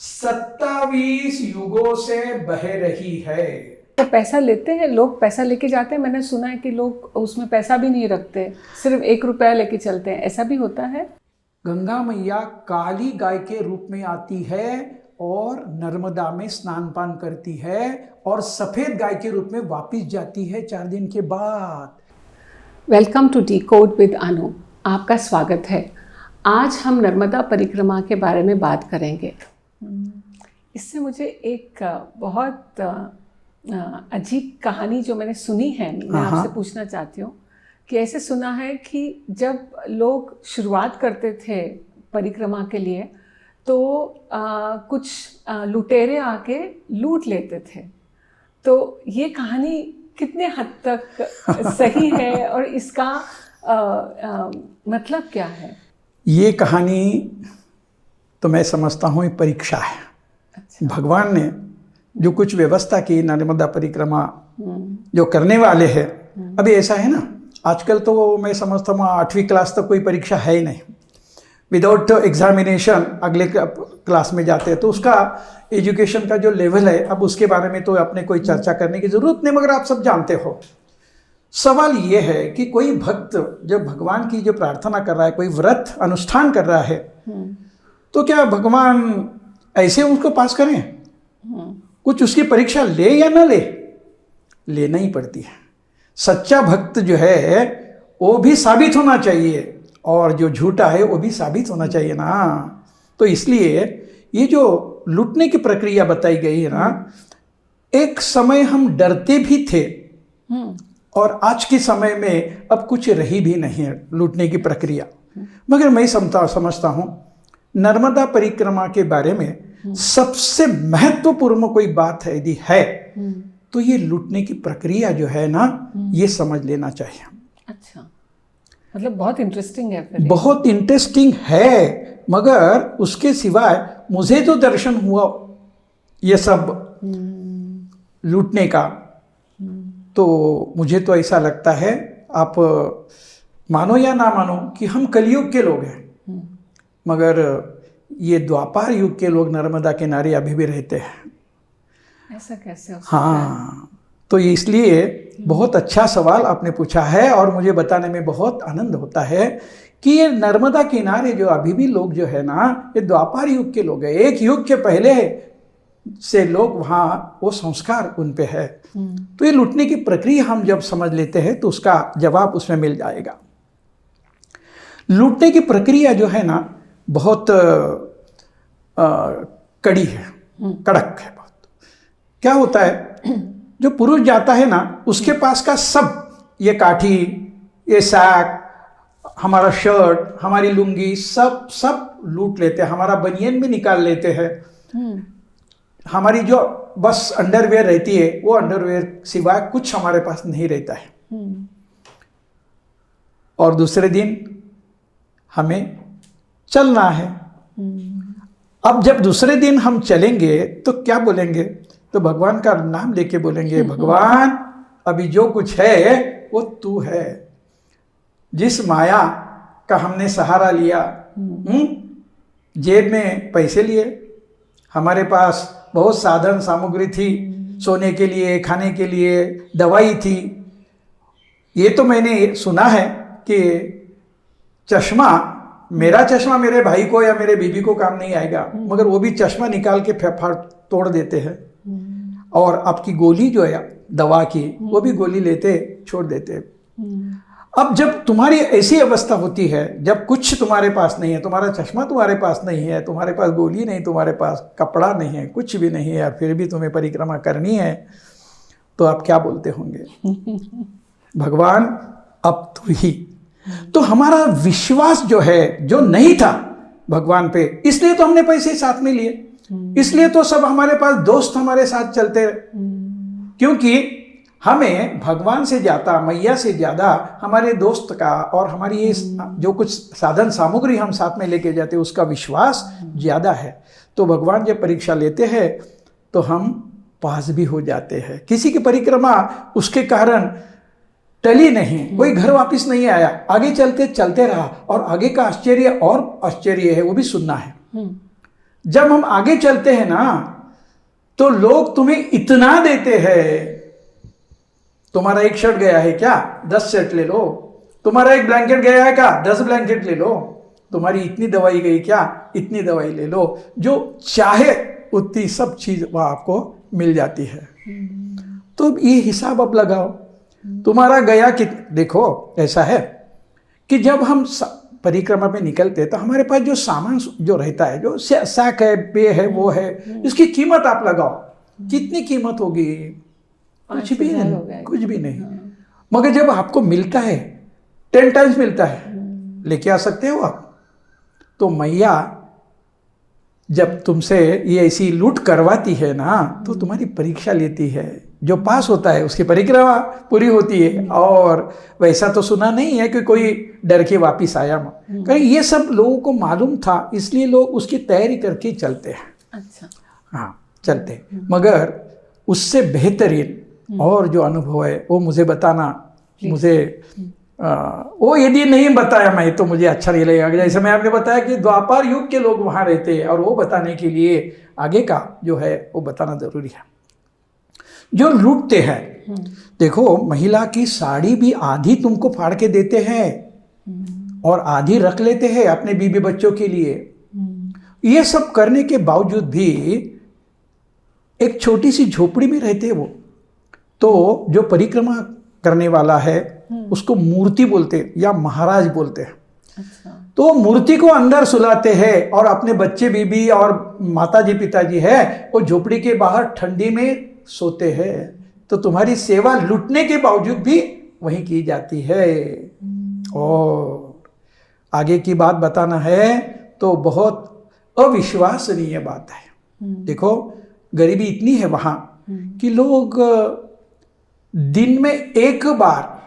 27 युगों से बह रही है। तो पैसा लेते हैं लोग, पैसा लेके जाते हैं। मैंने सुना है कि लोग उसमें पैसा भी नहीं रखते, सिर्फ 1 रुपया लेके चलते हैं। ऐसा भी होता है? गंगा मैया काली गाय के रूप में आती है और नर्मदा में स्नान पान करती है और सफेद गाय के रूप में वापस जाती है 4 दिन के बाद। वेलकम टू डिकोड विद अनु, आपका स्वागत है। आज हम नर्मदा परिक्रमा के बारे में बात करेंगे। इससे मुझे एक बहुत अजीब कहानी जो मैंने सुनी है, मैं आपसे पूछना चाहती हूँ कि ऐसे सुना है कि जब लोग शुरुआत करते थे परिक्रमा के लिए तो कुछ लुटेरे आके लूट लेते थे। तो ये कहानी कितने हद तक सही है और इसका मतलब क्या है? ये कहानी तो मैं समझता हूँ एक परीक्षा है। अच्छा। भगवान ने जो कुछ व्यवस्था की नर्मदा परिक्रमा जो करने वाले हैं, अभी ऐसा है ना, आजकल तो मैं समझता हूँ 8वीं क्लास तक कोई परीक्षा है ही नहीं, विदाउट एग्जामिनेशन अगले क्लास में जाते हैं। तो उसका एजुकेशन का जो लेवल है, अब उसके बारे में तो अपने कोई चर्चा करने की जरूरत नहीं, मगर आप सब जानते हो। सवाल ये है कि कोई भक्त जब भगवान की जो प्रार्थना कर रहा है, कोई व्रत अनुष्ठान कर रहा है, तो क्या भगवान ऐसे उसको पास करें? कुछ उसकी परीक्षा ले या ना ले? लेना ही पड़ती है। सच्चा भक्त जो है वो भी साबित होना चाहिए और जो झूठा है वो भी साबित होना चाहिए ना। तो इसलिए ये जो लूटने की प्रक्रिया बताई गई है ना, एक समय हम डरते भी थे और आज के समय में अब कुछ रही भी नहीं है लूटने की प्रक्रिया। मगर मैं समझता हूँ नर्मदा परिक्रमा के बारे में सबसे महत्वपूर्ण कोई बात है यदि है तो ये लूटने की प्रक्रिया जो है ना, ये समझ लेना चाहिए। अच्छा, मतलब बहुत इंटरेस्टिंग है फिर। बहुत इंटरेस्टिंग है, मगर उसके सिवाय मुझे जो दर्शन हुआ ये सब लूटने का, तो मुझे तो ऐसा लगता है, आप मानो या ना मानो, कि हम कलयुग के लोग हैं, मगर ये द्वापर युग के लोग नर्मदा किनारे अभी भी रहते हैं। ऐसा कैसे हो सकता है? हाँ, तो इसलिए बहुत अच्छा सवाल आपने पूछा है और मुझे बताने में बहुत आनंद होता है कि ये नर्मदा किनारे जो अभी भी लोग जो है ना, ये द्वापर युग के लोग हैं। एक युग के पहले से लोग वहाँ, वो संस्कार उन पे है। तो ये लूटने की प्रक्रिया हम जब समझ लेते हैं तो उसका जवाब उसमें मिल जाएगा। लूटने की प्रक्रिया जो है ना, बहुत कड़ी है, कड़क है बहुत। क्या होता है, जो पुरुष जाता है ना, उसके पास का सब, ये काठी, ये सैक, हमारा शर्ट, हमारी लुंगी, सब लूट लेते हैं। हमारा बनियन भी निकाल लेते हैं। हमारी जो बस अंडरवेयर रहती है, वो अंडरवेयर सिवाय कुछ हमारे पास नहीं रहता है। और दूसरे दिन हमें चलना है। अब जब दूसरे दिन हम चलेंगे तो क्या बोलेंगे? तो भगवान का नाम लेके बोलेंगे, भगवान अभी जो कुछ है वो तू है। जिस माया का हमने सहारा लिया, जेब में पैसे लिए, हमारे पास बहुत साधन सामग्री थी, सोने के लिए, खाने के लिए, दवाई थी। ये तो मैंने सुना है कि चश्मा, मेरा चश्मा मेरे भाई को या मेरे बीबी को काम नहीं आएगा, मगर वो भी चश्मा निकाल के तोड़ देते हैं। और आपकी गोली जो है दवा की, वो भी गोली लेते छोड़ देते। अब जब तुम्हारी ऐसी अवस्था होती है, जब कुछ तुम्हारे पास नहीं है, तुम्हारा चश्मा तुम्हारे पास नहीं है, तुम्हारे पास गोली नहीं, तुम्हारे पास कपड़ा नहीं है, कुछ भी नहीं है, फिर भी तुम्हें परिक्रमा करनी है, तो आप क्या बोलते होंगे? भगवान अब तू ही। तो हमारा विश्वास जो है, जो नहीं था भगवान पे, इसलिए तो हमने पैसे साथ में लिए, इसलिए तो सब हमारे पास दोस्त हमारे साथ चलते, क्योंकि हमें भगवान से ज्यादा, मैया से ज्यादा हमारे दोस्त का और हमारी ये जो कुछ साधन सामग्री हम साथ में लेके जाते हैं, उसका विश्वास ज्यादा है। तो भगवान जब परीक्षा लेते हैं तो हम पास भी हो जाते हैं। किसी की परिक्रमा उसके कारण टली नहीं, कोई घर वापस नहीं आया, आगे चलते चलते रहा, और आगे का आश्चर्य और आश्चर्य है, वो भी सुनना है। जब हम आगे चलते हैं ना तो लोग तुम्हें इतना देते हैं, तुम्हारा एक शर्ट गया है क्या, 10 शर्ट ले लो, तुम्हारा एक ब्लैंकेट गया है क्या, 10 ब्लैंकेट ले लो, तुम्हारी इतनी दवाई गई क्या, इतनी दवाई ले लो, जो चाहे उतनी सब चीज वह आपको मिल जाती है। तो ये हिसाब अब लगाओ, तुम्हारा गया कि देखो ऐसा है कि जब हम परिक्रमा पे निकलते तो हमारे पास जो सामान जो रहता है, जो सैक है, पे है, वो है, इसकी कीमत आप लगाओ, कितनी कीमत होगी, कुछ भी नहीं, कुछ भी नहीं। मगर जब आपको मिलता है 10 टाइम्स मिलता है, लेके आ सकते हो आप। तो मैया जब तुमसे ये ऐसी लूट करवाती है ना तो तुम्हारी परीक्षा लेती है, जो पास होता है उसकी परिक्रमा पूरी होती है। और वैसा तो सुना नहीं है कि कोई डर के वापिस आया, कहीं ये सब लोगों को मालूम था, इसलिए लोग उसकी तैयारी करके चलते हैं। अच्छा, हाँ चलते हैं। मगर उससे बेहतरीन और जो अनुभव है वो मुझे बताना, मुझे वो यदि नहीं बताया मैं तो मुझे अच्छा नहीं लगेगा। जैसे मैं आपने बताया कि द्वापर युग के लोग वहाँ रहते हैं, और वो बताने के लिए आगे का जो है वो बताना जरूरी है। जो लूटते हैं, देखो महिला की साड़ी भी आधी तुमको फाड़ के देते हैं और आधी रख लेते हैं अपने बीबी बच्चों के लिए। ये सब करने के बावजूद भी एक छोटी सी झोपड़ी में रहते हैं वो। तो जो परिक्रमा करने वाला है उसको मूर्ति बोलते हैं या महाराज बोलते हैं। अच्छा। तो मूर्ति को अंदर सुलाते हैं और अपने बच्चे बीबी और माताजी पिताजी है वो झोपड़ी के बाहर ठंडी में सोते हैं। तो तुम्हारी सेवा लूटने के बावजूद भी वही की जाती है। और आगे की बात बताना है तो बहुत अविश्वसनीय बात है। देखो गरीबी इतनी है वहां कि लोग दिन में एक बार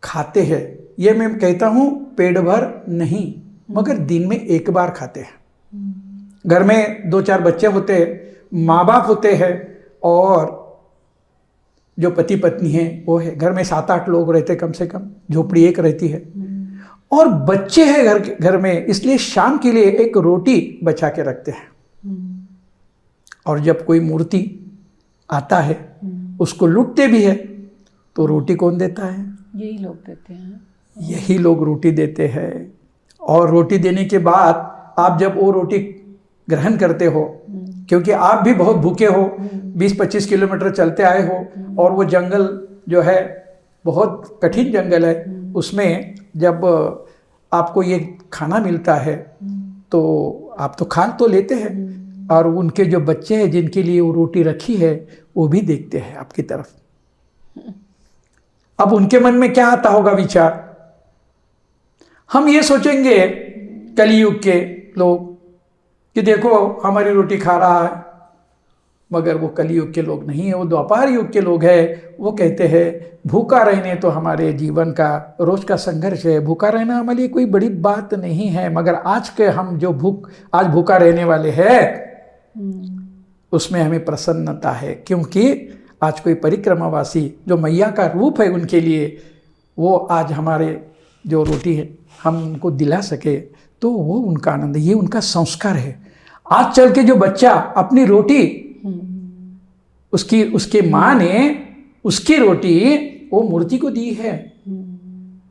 खाते हैं। ये मैं कहता हूं पेट भर नहीं, मगर दिन में एक बार खाते हैं। घर में 2-4 बच्चे होते हैं, माँ बाप होते हैं, और जो पति पत्नी है वो है। घर में 7-8 लोग रहते कम से कम, झोपड़ी एक रहती है, और बच्चे हैं घर में, इसलिए शाम के लिए एक रोटी बचा के रखते हैं। और जब कोई मूर्ति आता है उसको लूटते भी है, तो रोटी कौन देता है? यही लोग देते हैं। यही लोग रोटी देते हैं। और रोटी देने के बाद आप जब वो रोटी ग्रहण करते हो, क्योंकि आप भी बहुत भूखे हो, 20-25 किलोमीटर चलते आए हो, और वो जंगल जो है बहुत कठिन जंगल है, उसमें जब आपको ये खाना मिलता है तो आप तो खा तो लेते हैं, और उनके जो बच्चे हैं जिनके लिए वो रोटी रखी है वो भी देखते हैं आपकी तरफ। अब उनके मन में क्या आता होगा विचार? हम ये सोचेंगे कलियुग के लोग कि देखो हमारी रोटी खा रहा है, मगर वो कलियुग के लोग नहीं है, वो द्वापर युग के लोग हैं। वो कहते हैं भूखा रहने तो हमारे जीवन का रोज का संघर्ष है, भूखा रहना हमारे लिए कोई बड़ी बात नहीं है, मगर आज के हम जो आज भूखा रहने वाले हैं उसमें हमें प्रसन्नता है, क्योंकि आज कोई परिक्रमावासी जो मैया का रूप है उनके लिए, वो आज हमारे जो रोटी है हम उनको दिला सके, तो वो उनका आनंद, ये उनका संस्कार है। आज चल के जो बच्चा अपनी रोटी उसके माँ ने उसकी रोटी वो मूर्ति को दी है,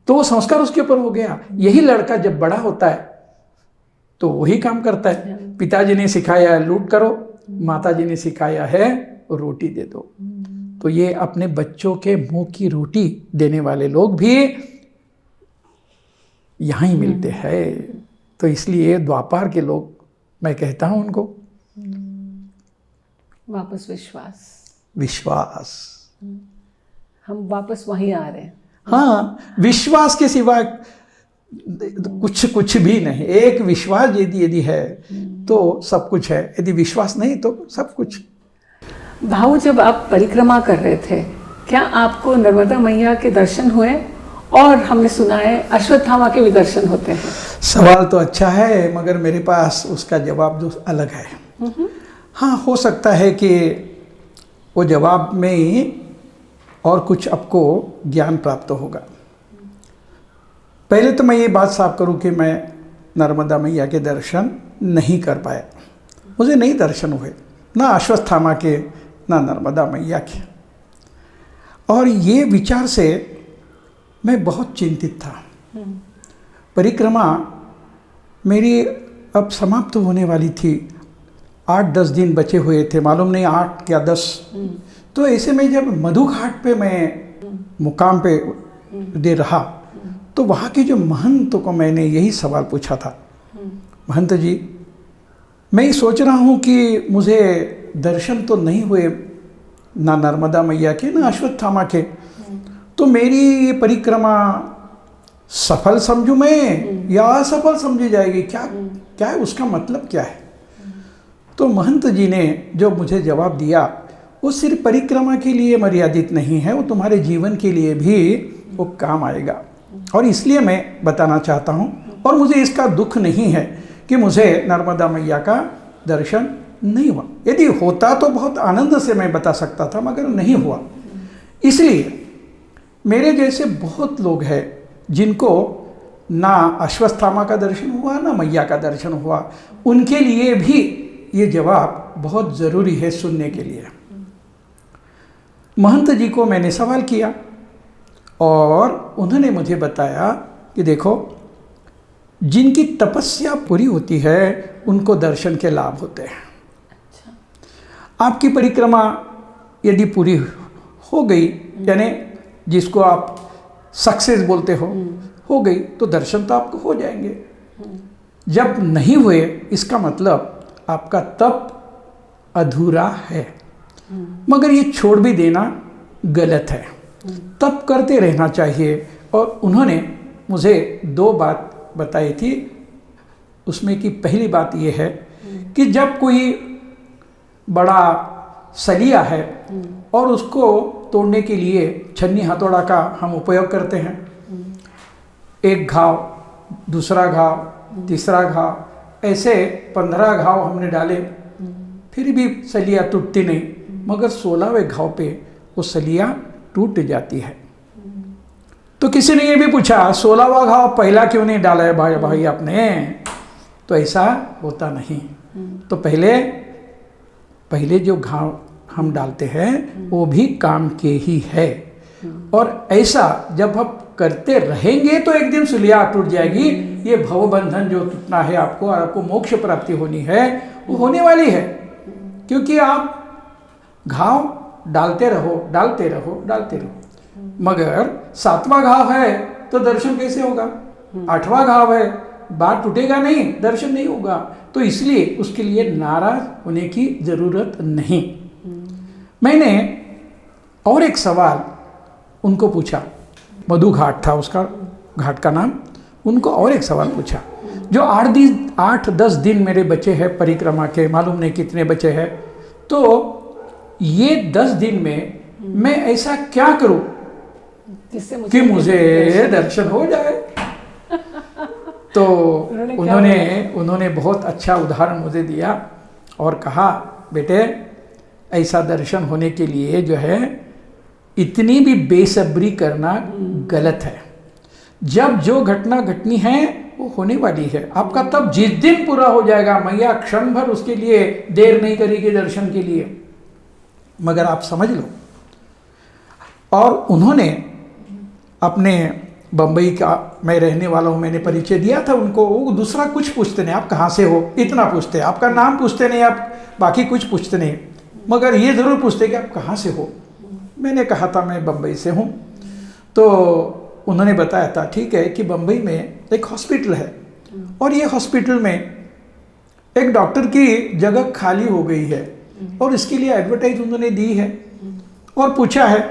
तो वो संस्कार उसके ऊपर हो गया। यही लड़का जब बड़ा होता है तो वही काम करता है। पिताजी ने सिखाया है लूट करो, माताजी ने सिखाया है रोटी दे दो। तो ये अपने बच्चों के मुंह की रोटी देने वाले लोग भी यहाँ ही मिलते हैं। तो इसलिए द्वापर के लोग, मैं कहता हूँ उनको वापस विश्वास, हम वापस वहीं आ रहे हैं। हाँ, विश्वास के सिवा कुछ भी नहीं। एक विश्वास यदि है तो सब कुछ है, यदि विश्वास नहीं तो सब कुछ। भाऊ, जब आप परिक्रमा कर रहे थे, क्या आपको नर्मदा मैया के दर्शन हुए? और हमने सुना है अश्वत्थामा के भी दर्शन होते हैं। सवाल तो अच्छा है, मगर मेरे पास उसका जवाब जो अलग है। हाँ, हो सकता है कि वो जवाब में और कुछ आपको ज्ञान प्राप्त होगा। पहले तो मैं ये बात साफ करूं कि मैं नर्मदा मैया के दर्शन नहीं कर पाया। मुझे नहीं दर्शन हुए, ना अश्वत्थामा के ना नर्मदा मैया के। और ये विचार से मैं बहुत चिंतित था। परिक्रमा मेरी अब समाप्त होने वाली थी, 8-10 दिन बचे हुए थे, मालूम नहीं 8 या 10। तो ऐसे में जब मधु घाट पे मैं मुकाम पे दे रहा, तो वहाँ के जो महंत को मैंने यही सवाल पूछा था, महंत जी मैं सोच रहा हूँ कि मुझे दर्शन तो नहीं हुए ना नर्मदा मैया के ना अश्वत्थामा के, तो मेरी ये परिक्रमा सफल समझूं मैं या असफल समझी जाएगी, क्या है उसका मतलब क्या है? तो महंत जी ने जो मुझे जवाब दिया वो सिर्फ परिक्रमा के लिए मर्यादित नहीं है, वो तुम्हारे जीवन के लिए भी वो काम आएगा। और इसलिए मैं बताना चाहता हूँ, और मुझे इसका दुख नहीं है कि मुझे नर्मदा मैया का दर्शन नहीं हुआ। यदि होता तो बहुत आनंद से मैं बता सकता था, मगर नहीं हुआ। इसलिए मेरे जैसे बहुत लोग हैं जिनको ना अश्वत्थामा का दर्शन हुआ ना मैया का दर्शन हुआ, उनके लिए भी ये जवाब बहुत ज़रूरी है सुनने के लिए। महंत जी को मैंने सवाल किया और उन्होंने मुझे बताया कि देखो, जिनकी तपस्या पूरी होती है उनको दर्शन के लाभ होते हैं। आपकी परिक्रमा यदि पूरी हो गई, यानी जिसको आप सक्सेस बोलते हो गई, तो दर्शन तो आपको हो जाएंगे। जब नहीं हुए, इसका मतलब आपका तप अधूरा है। मगर ये छोड़ भी देना गलत है, तप करते रहना चाहिए। और उन्होंने मुझे 2 बात बताई थी, उसमें की पहली बात ये है कि जब कोई बड़ा सलिया है और उसको तोड़ने के लिए छन्नी हथौड़ा का हम उपयोग करते हैं, एक घाव, दूसरा घाव, तीसरा घाव, ऐसे 15 घाव हमने डाले, फिर भी सलिया टूटती नहीं। मगर 16वें घाव पे वो सलिया टूट जाती है। तो किसी ने ये भी पूछा 16वां घाव पहला क्यों नहीं डाला है भाई आपने? तो ऐसा होता नहीं। तो पहले जो घाव हम डालते हैं वो भी काम के ही है। और ऐसा जब आप करते रहेंगे तो एक दिन सुलिया टूट जाएगी। ये भवबंधन जो टूटना है आपको, और आपको मोक्ष प्राप्ति होनी है, वो होने वाली है। क्योंकि आप घाव डालते रहो। मगर 7वां घाव है तो दर्शन कैसे होगा? 8वां घाव है, बात टूटेगा नहीं, दर्शन नहीं होगा। तो इसलिए उसके लिए नाराज होने की जरूरत नहीं। मैंने और एक सवाल उनको पूछा, मधु घाट था उसका, घाट का नाम। उनको और एक सवाल पूछा, जो 8-10 दिन मेरे बचे हैं परिक्रमा के, मालूम नहीं कितने बचे हैं, तो ये 10 दिन में मैं ऐसा क्या करूं कि मुझे दर्शन हो जाए? तो उन्होंने बहुत अच्छा उदाहरण मुझे दिया और कहा, बेटे ऐसा दर्शन होने के लिए जो है इतनी भी बेसब्री करना गलत है। जब जो घटना घटनी है वो होने वाली है। आपका तब जिस दिन पूरा हो जाएगा, मैया क्षण भर उसके लिए देर नहीं करेगी दर्शन के लिए, मगर आप समझ लो। और उन्होंने अपने बम्बई का, मैं रहने वाला हूँ, मैंने परिचय दिया था उनको। वो दूसरा कुछ पूछते नहीं, आप कहाँ से हो इतना पूछते, आपका नाम पूछते नहीं, आप बाकी कुछ पूछते नहीं, मगर ये ज़रूर पूछते कि आप कहाँ से हो। मैंने कहा था मैं बम्बई से हूँ। तो उन्होंने बताया था ठीक है कि बम्बई में एक हॉस्पिटल है और ये हॉस्पिटल में एक डॉक्टर की जगह खाली हो गई है और इसके लिए एडवर्टाइज उन्होंने दी है और पूछा है,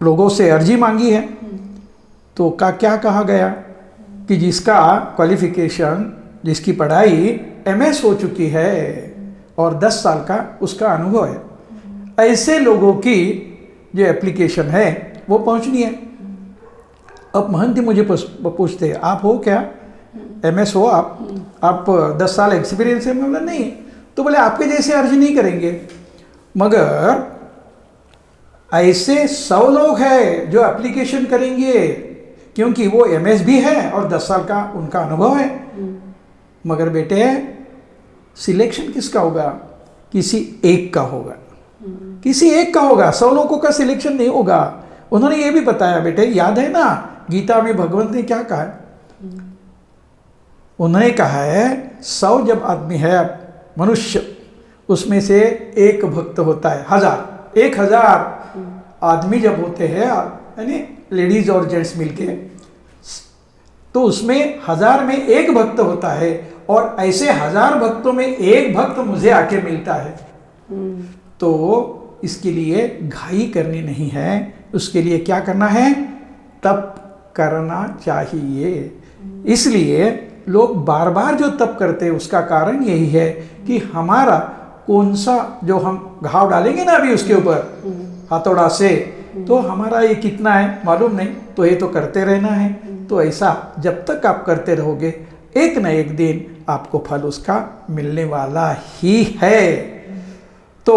लोगों से अर्जी मांगी है। तो क्या कहा गया कि जिसका क्वालिफिकेशन, जिसकी पढ़ाई MS हो चुकी है और 10 साल का उसका अनुभव है, ऐसे लोगों की जो एप्लीकेशन है वो पहुंचनी है। अब महंत मुझे पूछते आप हो क्या, MS हो आप 10 साल एक्सपीरियंस है? मैं बोला नहीं। तो बोले आपके जैसे अर्जी नहीं करेंगे, मगर ऐसे 100 लोग हैं जो एप्लीकेशन करेंगे क्योंकि वो MS भी है और 10 साल का उनका अनुभव है। मगर बेटे सिलेक्शन किसका होगा? किसी एक का होगा, किसी एक का होगा, 100 लोगों का सिलेक्शन नहीं होगा। उन्होंने ये भी बताया, बेटे याद है ना गीता में भगवंत ने क्या कहा है? उन्होंने कहा है 100 जब आदमी है मनुष्य, उसमें से एक भक्त होता है। 1000 आदमी जब होते हैं, यानी लेडीज और जेंट्स मिलके, तो उसमें 1000 में एक भक्त होता है, और ऐसे 1000 भक्तों में एक भक्त मुझे आके मिलता है। तो इसके लिए घाई करनी नहीं है, उसके लिए क्या करना है? तप करना चाहिए। इसलिए लोग बार बार जो तप करते हैं उसका कारण यही है कि हमारा कौन सा, जो हम घाव डालेंगे ना अभी उसके ऊपर हथौड़ा से, तो हमारा ये कितना है मालूम नहीं, तो ये तो करते रहना है। तो ऐसा जब तक आप करते रहोगे, एक न एक दिन आपको फल उसका मिलने वाला ही है। तो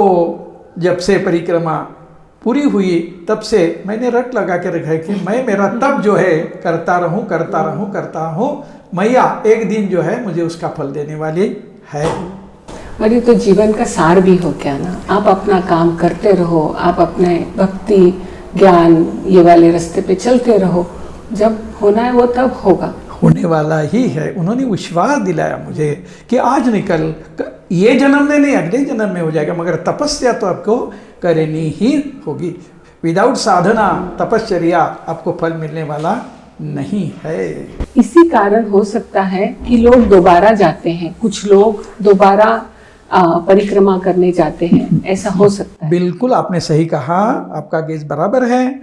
जब से परिक्रमा पूरी हुई तब से मैंने रट लगा के रखा है कि मैं मेरा तप जो है करता रहूं, मैया एक दिन जो है मुझे उसका फल देने वाली है। और ये तो जीवन का सार भी हो क्या ना, आप अपना काम करते रहो, आप अपने भक्ति ज्ञान ये वाले रास्ते पे चलते रहो, जब होना है वो तब होगा, होने वाला ही है। उन्होंने विश्वास दिलाया मुझे कि आज निकल, ये जन्म में नहीं अगले जन्म में हो जाएगा, मगर तपस्या तो आपको करनी ही होगी। विदाउट साधना तपश्चर्या आपको फल मिलने वाला नहीं है। इसी कारण हो सकता है कि लोग दोबारा जाते हैं, कुछ लोग दोबारा परिक्रमा करने जाते हैं, ऐसा हो सकता है। बिल्कुल आपने सही कहा, आपका गेज बराबर है।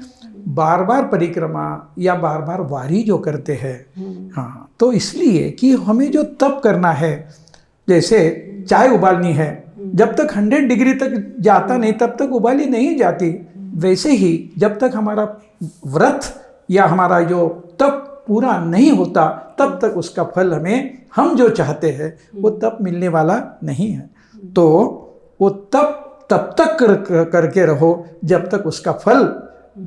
बार बार परिक्रमा या बार बार वारी जो करते हैं, हाँ, तो इसलिए कि हमें जो तप करना है, जैसे चाय उबालनी है, जब तक 100 डिग्री तक जाता नहीं तब तक उबाली नहीं जाती। वैसे ही जब तक हमारा व्रत या हमारा जो तप पूरा नहीं होता तब तक उसका फल हम जो चाहते हैं वो तप मिलने वाला नहीं है। तो वो तब तक करके रहो जब तक उसका फल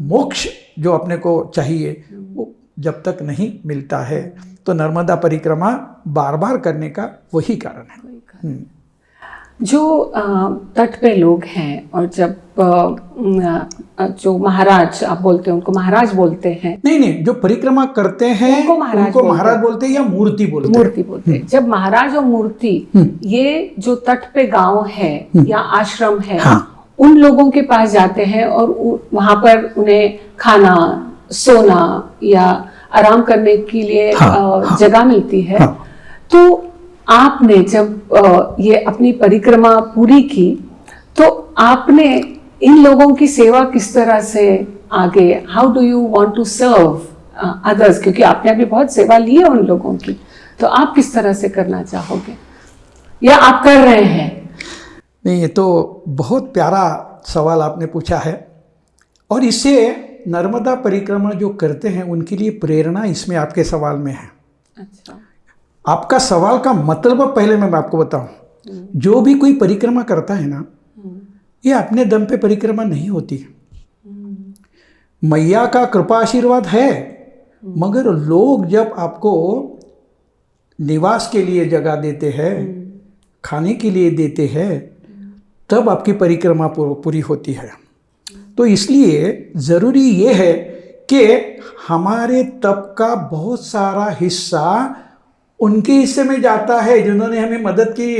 मोक्ष जो अपने को चाहिए वो जब तक नहीं मिलता है। तो नर्मदा परिक्रमा बार बार करने का वही कारण है। जो तट पे लोग हैं, और जब जो महाराज आप बोलते हैं उनको महाराज बोलते हैं? नहीं, जो परिक्रमा करते हैं उनको महाराज बोलते हैं या मूर्ति बोलते हैं। जब महाराज और मूर्ति ये जो तट पे गांव है या आश्रम है, हाँ, उन लोगों के पास जाते हैं और वहां पर उन्हें खाना, सोना या आराम करने के लिए जगह मिलती है। तो आपने जब ये अपनी परिक्रमा पूरी की तो आपने इन लोगों की सेवा किस तरह से आगे, how do you want to serve others, क्योंकि आपने अभी बहुत सेवा ली है उन लोगों की, तो आप किस तरह से करना चाहोगे या आप कर रहे हैं? नहीं, ये तो बहुत प्यारा सवाल आपने पूछा है, और इससे नर्मदा परिक्रमा जो करते हैं उनके लिए प्रेरणा इसमें आपके सवाल में है। अच्छा, आपका सवाल का मतलब पहले मैं आपको बताऊं, जो भी कोई परिक्रमा करता है ना, ये अपने दम पे परिक्रमा नहीं होती। मैया का कृपा आशीर्वाद है, मगर लोग जब आपको निवास के लिए जगह देते हैं, खाने के लिए देते हैं, तब आपकी परिक्रमा पूरी होती है। तो इसलिए ज़रूरी ये है कि हमारे तप का बहुत सारा हिस्सा उनके हिस्से में जाता है जिन्होंने हमें मदद की,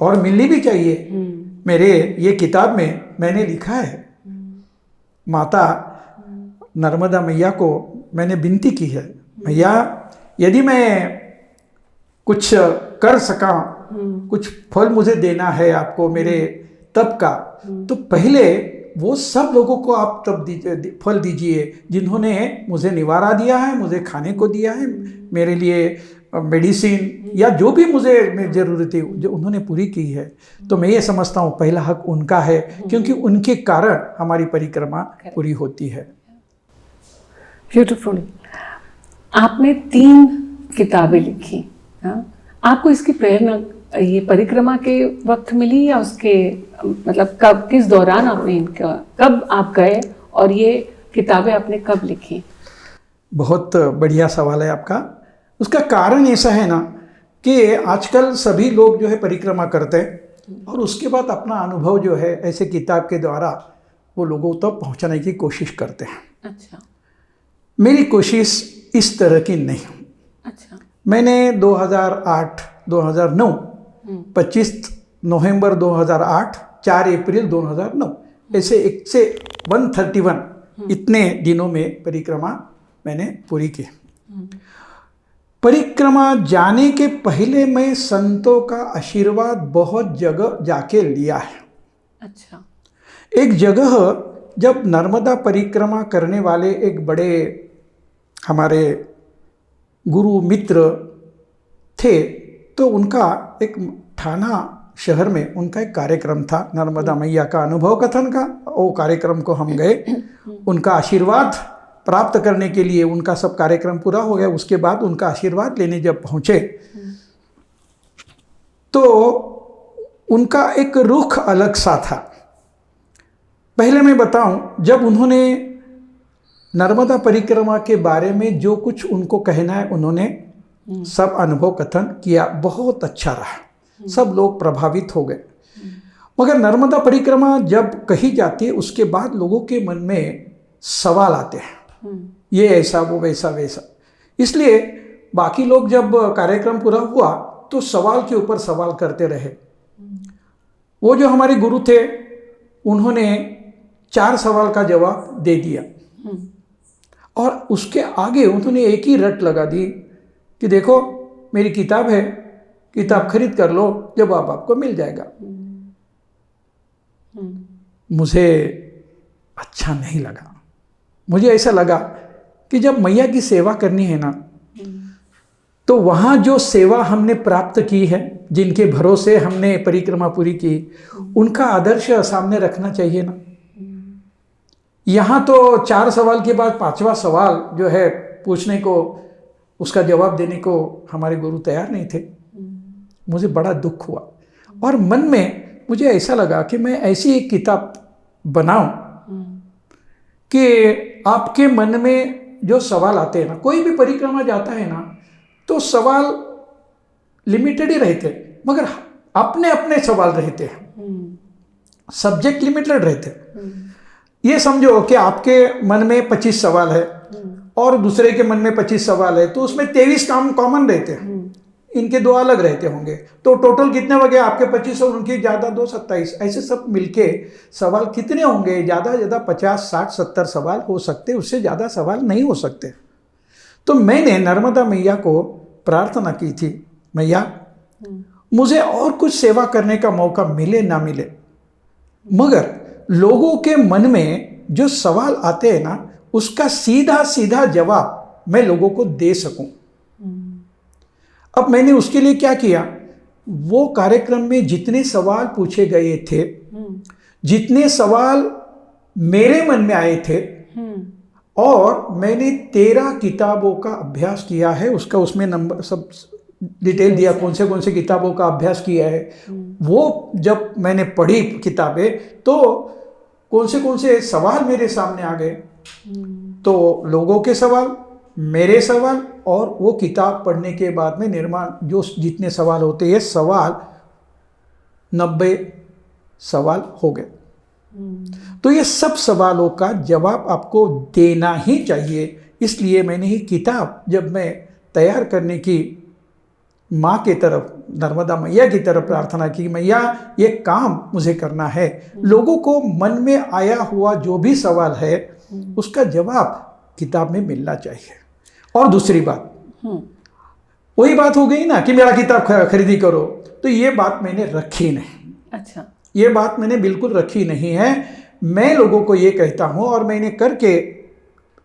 और मिलनी भी चाहिए। मेरे ये किताब में मैंने लिखा है, माता नर्मदा मैया को मैंने विनती की है, मैया यदि मैं कुछ कर सका, कुछ फल मुझे देना है आपको मेरे तप का, तो पहले वो सब लोगों को आप तब फल दीजिए जिन्होंने मुझे निवारा दिया है, मुझे खाने को दिया है, मेरे लिए मेडिसिन या जो भी मुझे ज़रूरत थी जो उन्होंने पूरी की है। तो मैं ये समझता हूँ पहला हक उनका है, क्योंकि उनके कारण हमारी परिक्रमा पूरी होती है। ब्यूटीफुल। आपने 3 किताबें लिखी, आपको इसकी प्रेरणा ये परिक्रमा के वक्त मिली या उसके मतलब कब, किस दौरान आपने इनका, कब आप गए और ये किताबें आपने कब लिखी? बहुत बढ़िया सवाल है आपका। उसका कारण ऐसा है ना कि आजकल सभी लोग जो है परिक्रमा करते हैं और उसके बाद अपना अनुभव जो है ऐसे किताब के द्वारा वो लोगों तक पहुंचाने की कोशिश करते हैं। अच्छा। मेरी कोशिश इस तरह की नहीं। अच्छा। मैंने 2008-2009 25 नवंबर 2008 4 अप्रैल 2009 ऐसे 1 से 131 इतने दिनों में परिक्रमा मैंने पूरी की। परिक्रमा जाने के पहले मैं संतों का आशीर्वाद बहुत जगह जाके लिया है। अच्छा। एक जगह जब नर्मदा परिक्रमा करने वाले एक बड़े हमारे गुरु मित्र थे, तो उनका एक ठाना शहर में उनका एक कार्यक्रम था नर्मदा मैया का अनुभव कथन का। वो कार्यक्रम को हम गए, उनका आशीर्वाद प्राप्त करने के लिए। उनका सब कार्यक्रम पूरा हो गया, उसके बाद उनका आशीर्वाद लेने जब पहुँचे तो उनका एक रुख अलग सा था। पहले मैं बताऊं, जब उन्होंने नर्मदा परिक्रमा के बारे में जो कुछ उनको कहना है उन्होंने सब अनुभव कथन किया, बहुत अच्छा रहा, सब लोग प्रभावित हो गए। मगर नर्मदा परिक्रमा जब कही जाती है उसके बाद लोगों के मन में सवाल आते हैं, ये ऐसा वो वैसा वैसा। इसलिए बाकी लोग जब कार्यक्रम पूरा हुआ तो सवाल के ऊपर सवाल करते रहे। वो जो हमारे गुरु थे उन्होंने 4 सवाल का जवाब दे दिया और उसके आगे उन्होंने एक ही रट लगा दी कि देखो मेरी किताब है, किताब खरीद कर लो, जवाब आपको मिल जाएगा। मुझे अच्छा नहीं लगा। मुझे ऐसा लगा कि जब मैया की सेवा करनी है ना, तो वहाँ जो सेवा हमने प्राप्त की है, जिनके भरोसे हमने परिक्रमा पूरी की, उनका आदर्श सामने रखना चाहिए ना। यहाँ तो 4 सवाल के बाद 5वां सवाल जो है पूछने को, उसका जवाब देने को हमारे गुरु तैयार नहीं थे। मुझे बड़ा दुख हुआ और मन में मुझे ऐसा लगा कि मैं ऐसी एक किताब बनाऊं कि आपके मन में जो सवाल आते हैं ना, कोई भी परिक्रमा जाता है ना तो सवाल लिमिटेड ही रहते, मगर अपने अपने सवाल रहते हैं, सब्जेक्ट लिमिटेड रहते। ये समझो कि आपके मन में 25 सवाल है और दूसरे के मन में 25 सवाल है, तो उसमें 23 काम कॉमन रहते हैं, इनके 2 अलग रहते होंगे, तो टोटल कितने हो गए आपके 25 और उनके ज़्यादा 2 27। ऐसे सब मिलके सवाल कितने होंगे? ज़्यादा 50 60 70 सवाल हो सकते, उससे ज़्यादा सवाल नहीं हो सकते। तो मैंने नर्मदा मैया को प्रार्थना की थी, मैया मुझे और कुछ सेवा करने का मौका मिले ना मिले, मगर लोगों के मन में जो सवाल आते हैं ना उसका सीधा सीधा जवाब मैं लोगों को दे सकूं। अब मैंने उसके लिए क्या किया, वो कार्यक्रम में जितने सवाल पूछे गए थे, जितने सवाल मेरे मन में आए थे, और मैंने 13 किताबों का अभ्यास किया है। उसका उसमें नंबर सब डिटेल दिया, कौन से किताबों का अभ्यास किया है। वो जब मैंने पढ़ी किताबें तो कौन से सवाल मेरे सामने आ गए, तो लोगों के सवाल, मेरे सवाल, और वो किताब पढ़ने के बाद में निर्माण जो जितने सवाल होते हैं, सवाल 90 सवाल हो गए। तो ये सब सवालों का जवाब आपको देना ही चाहिए। इसलिए मैंने ही किताब जब मैं तैयार करने की माँ के तरफ, नर्मदा मैया की तरफ प्रार्थना की, मैया ये काम मुझे करना है, लोगों को मन में आया हुआ जो भी सवाल है उसका जवाब किताब में मिलना चाहिए। और दूसरी बात, वही बात हो गई ना कि मेरा किताब खरीदी करो, तो ये बात मैंने रखी नहीं। अच्छा, ये बात मैंने बिल्कुल रखी नहीं है। मैं लोगों को ये कहता हूँ, और मैंने करके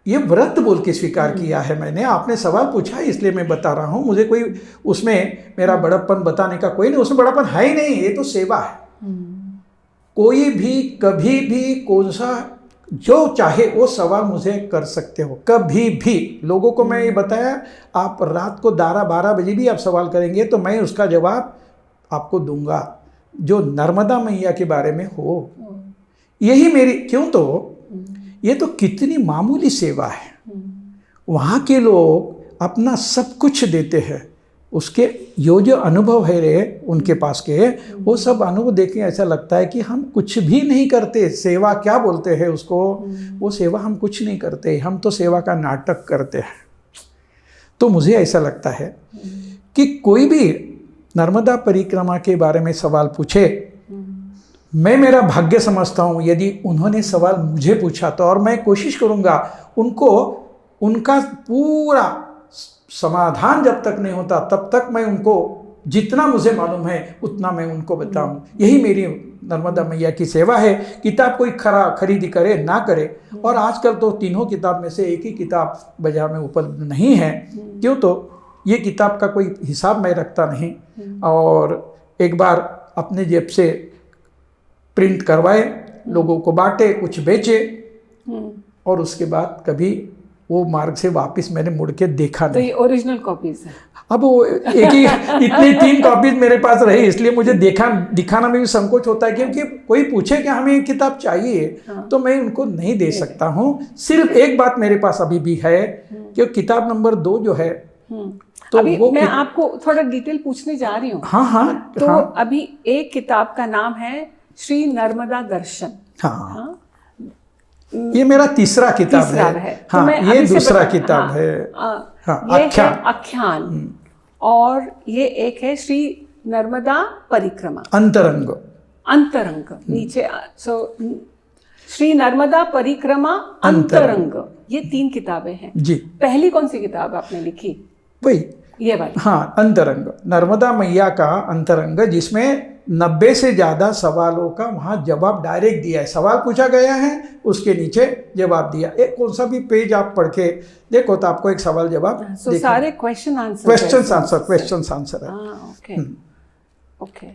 ये व्रत बोल के स्वीकार किया है मैंने। आपने सवाल पूछा इसलिए मैं बता रहा हूँ, मुझे कोई उसमें मेरा बड़प्पन बताने का कोई नहीं, उसमें बड़प्पन है ही नहीं, ये तो सेवा है। कोई भी कभी भी कौन सा जो चाहे वो सवाल मुझे कर सकते हो, कभी भी। लोगों को मैं ये बताया, आप रात को 12 बजे भी आप सवाल करेंगे तो मैं उसका जवाब आपको दूंगा, जो नर्मदा मैया के बारे में हो। यही मेरी, क्यों तो ये तो कितनी मामूली सेवा है। वहाँ के लोग अपना सब कुछ देते हैं, उसके जो अनुभव है रे उनके पास के, वो सब अनुभव देख के ऐसा लगता है कि हम कुछ भी नहीं करते। सेवा क्या बोलते हैं उसको, वो सेवा हम कुछ नहीं करते, हम तो सेवा का नाटक करते हैं। तो मुझे ऐसा लगता है कि कोई भी नर्मदा परिक्रमा के बारे में सवाल पूछे, मैं मेरा भाग्य समझता हूँ यदि उन्होंने सवाल मुझे पूछा तो, और मैं कोशिश करूँगा उनको उनका पूरा समाधान जब तक नहीं होता तब तक मैं उनको जितना मुझे मालूम है उतना मैं उनको बताऊं। यही मेरी नर्मदा मैया की सेवा है। किताब कोई खरीदी करे ना करे, और आजकल तो तीनों किताब में से एक ही किताब बाजार में उपलब्ध नहीं है, क्यों तो ये किताब का कोई हिसाब मैं रखता नहीं, और एक बार अपने जेब से प्रिंट करवाए, लोगों को बांटे, कुछ बेचे, और उसके बाद कभी वो मार्ग से वापस मैंने मुड़ के देखा नहीं। तो ये ओरिजिनल कॉपीज है। अब वो एक ही इतनी 3 कॉपीज मेरे पास रही, इसलिए मुझे दिखाना में भी संकोच होता है, क्योंकि कोई पूछे कि हमें ये किताब चाहिए तो मैं उनको नहीं दे सकता हूँ। सिर्फ एक बात मेरे पास अभी भी है कि किताब नंबर 2 जो है, तो अभी वो मैं आपको थोड़ा डिटेल पूछने जा रही हूँ। हाँ। तो अभी एक किताब का नाम है श्री नर्मदा दर्शन। हाँ, ये मेरा तीसरा किताब है। हाँ, तो ये दूसरा किताब है। ये है आख्यान, और ये एक है श्री नर्मदा परिक्रमा अंतरंग नीचे। सो श्री नर्मदा परिक्रमा अंतरंग, ये 3 किताबें हैं जी। पहली कौन सी किताब आपने लिखी? वही ये वाली। हाँ, अंतरंग, नर्मदा मैया का अंतरंग, जिसमें 90 से ज़्यादा सवालों का वहाँ जवाब डायरेक्ट दिया है। सवाल पूछा गया है, उसके नीचे जवाब दिया। एक कौन सा भी पेज आप पढ़ के देखो तो आपको एक सवाल जवाब सारे क्वेश्चन आंसर है। ओके।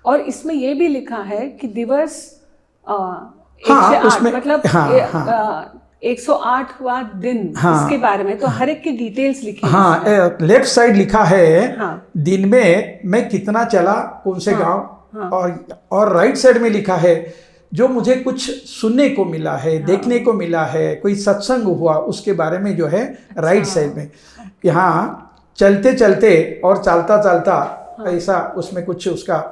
और इसमें ये भी लिखा है कि दिवस 108 मतलब 108वां दिन, इसके बारे में तो हर एक की डिटेल्स लिखी है। लेफ्ट साइड लिखा है दिन में मैं कितना चला, कौन से गांव, और राइट साइड में लिखा है जो मुझे कुछ सुनने को मिला है, देखने को मिला है, कोई सत्संग हुआ, उसके बारे में जो है राइट साइड में। यहाँ चलते चलते और चालता चालता ऐसा उसमें कुछ उसका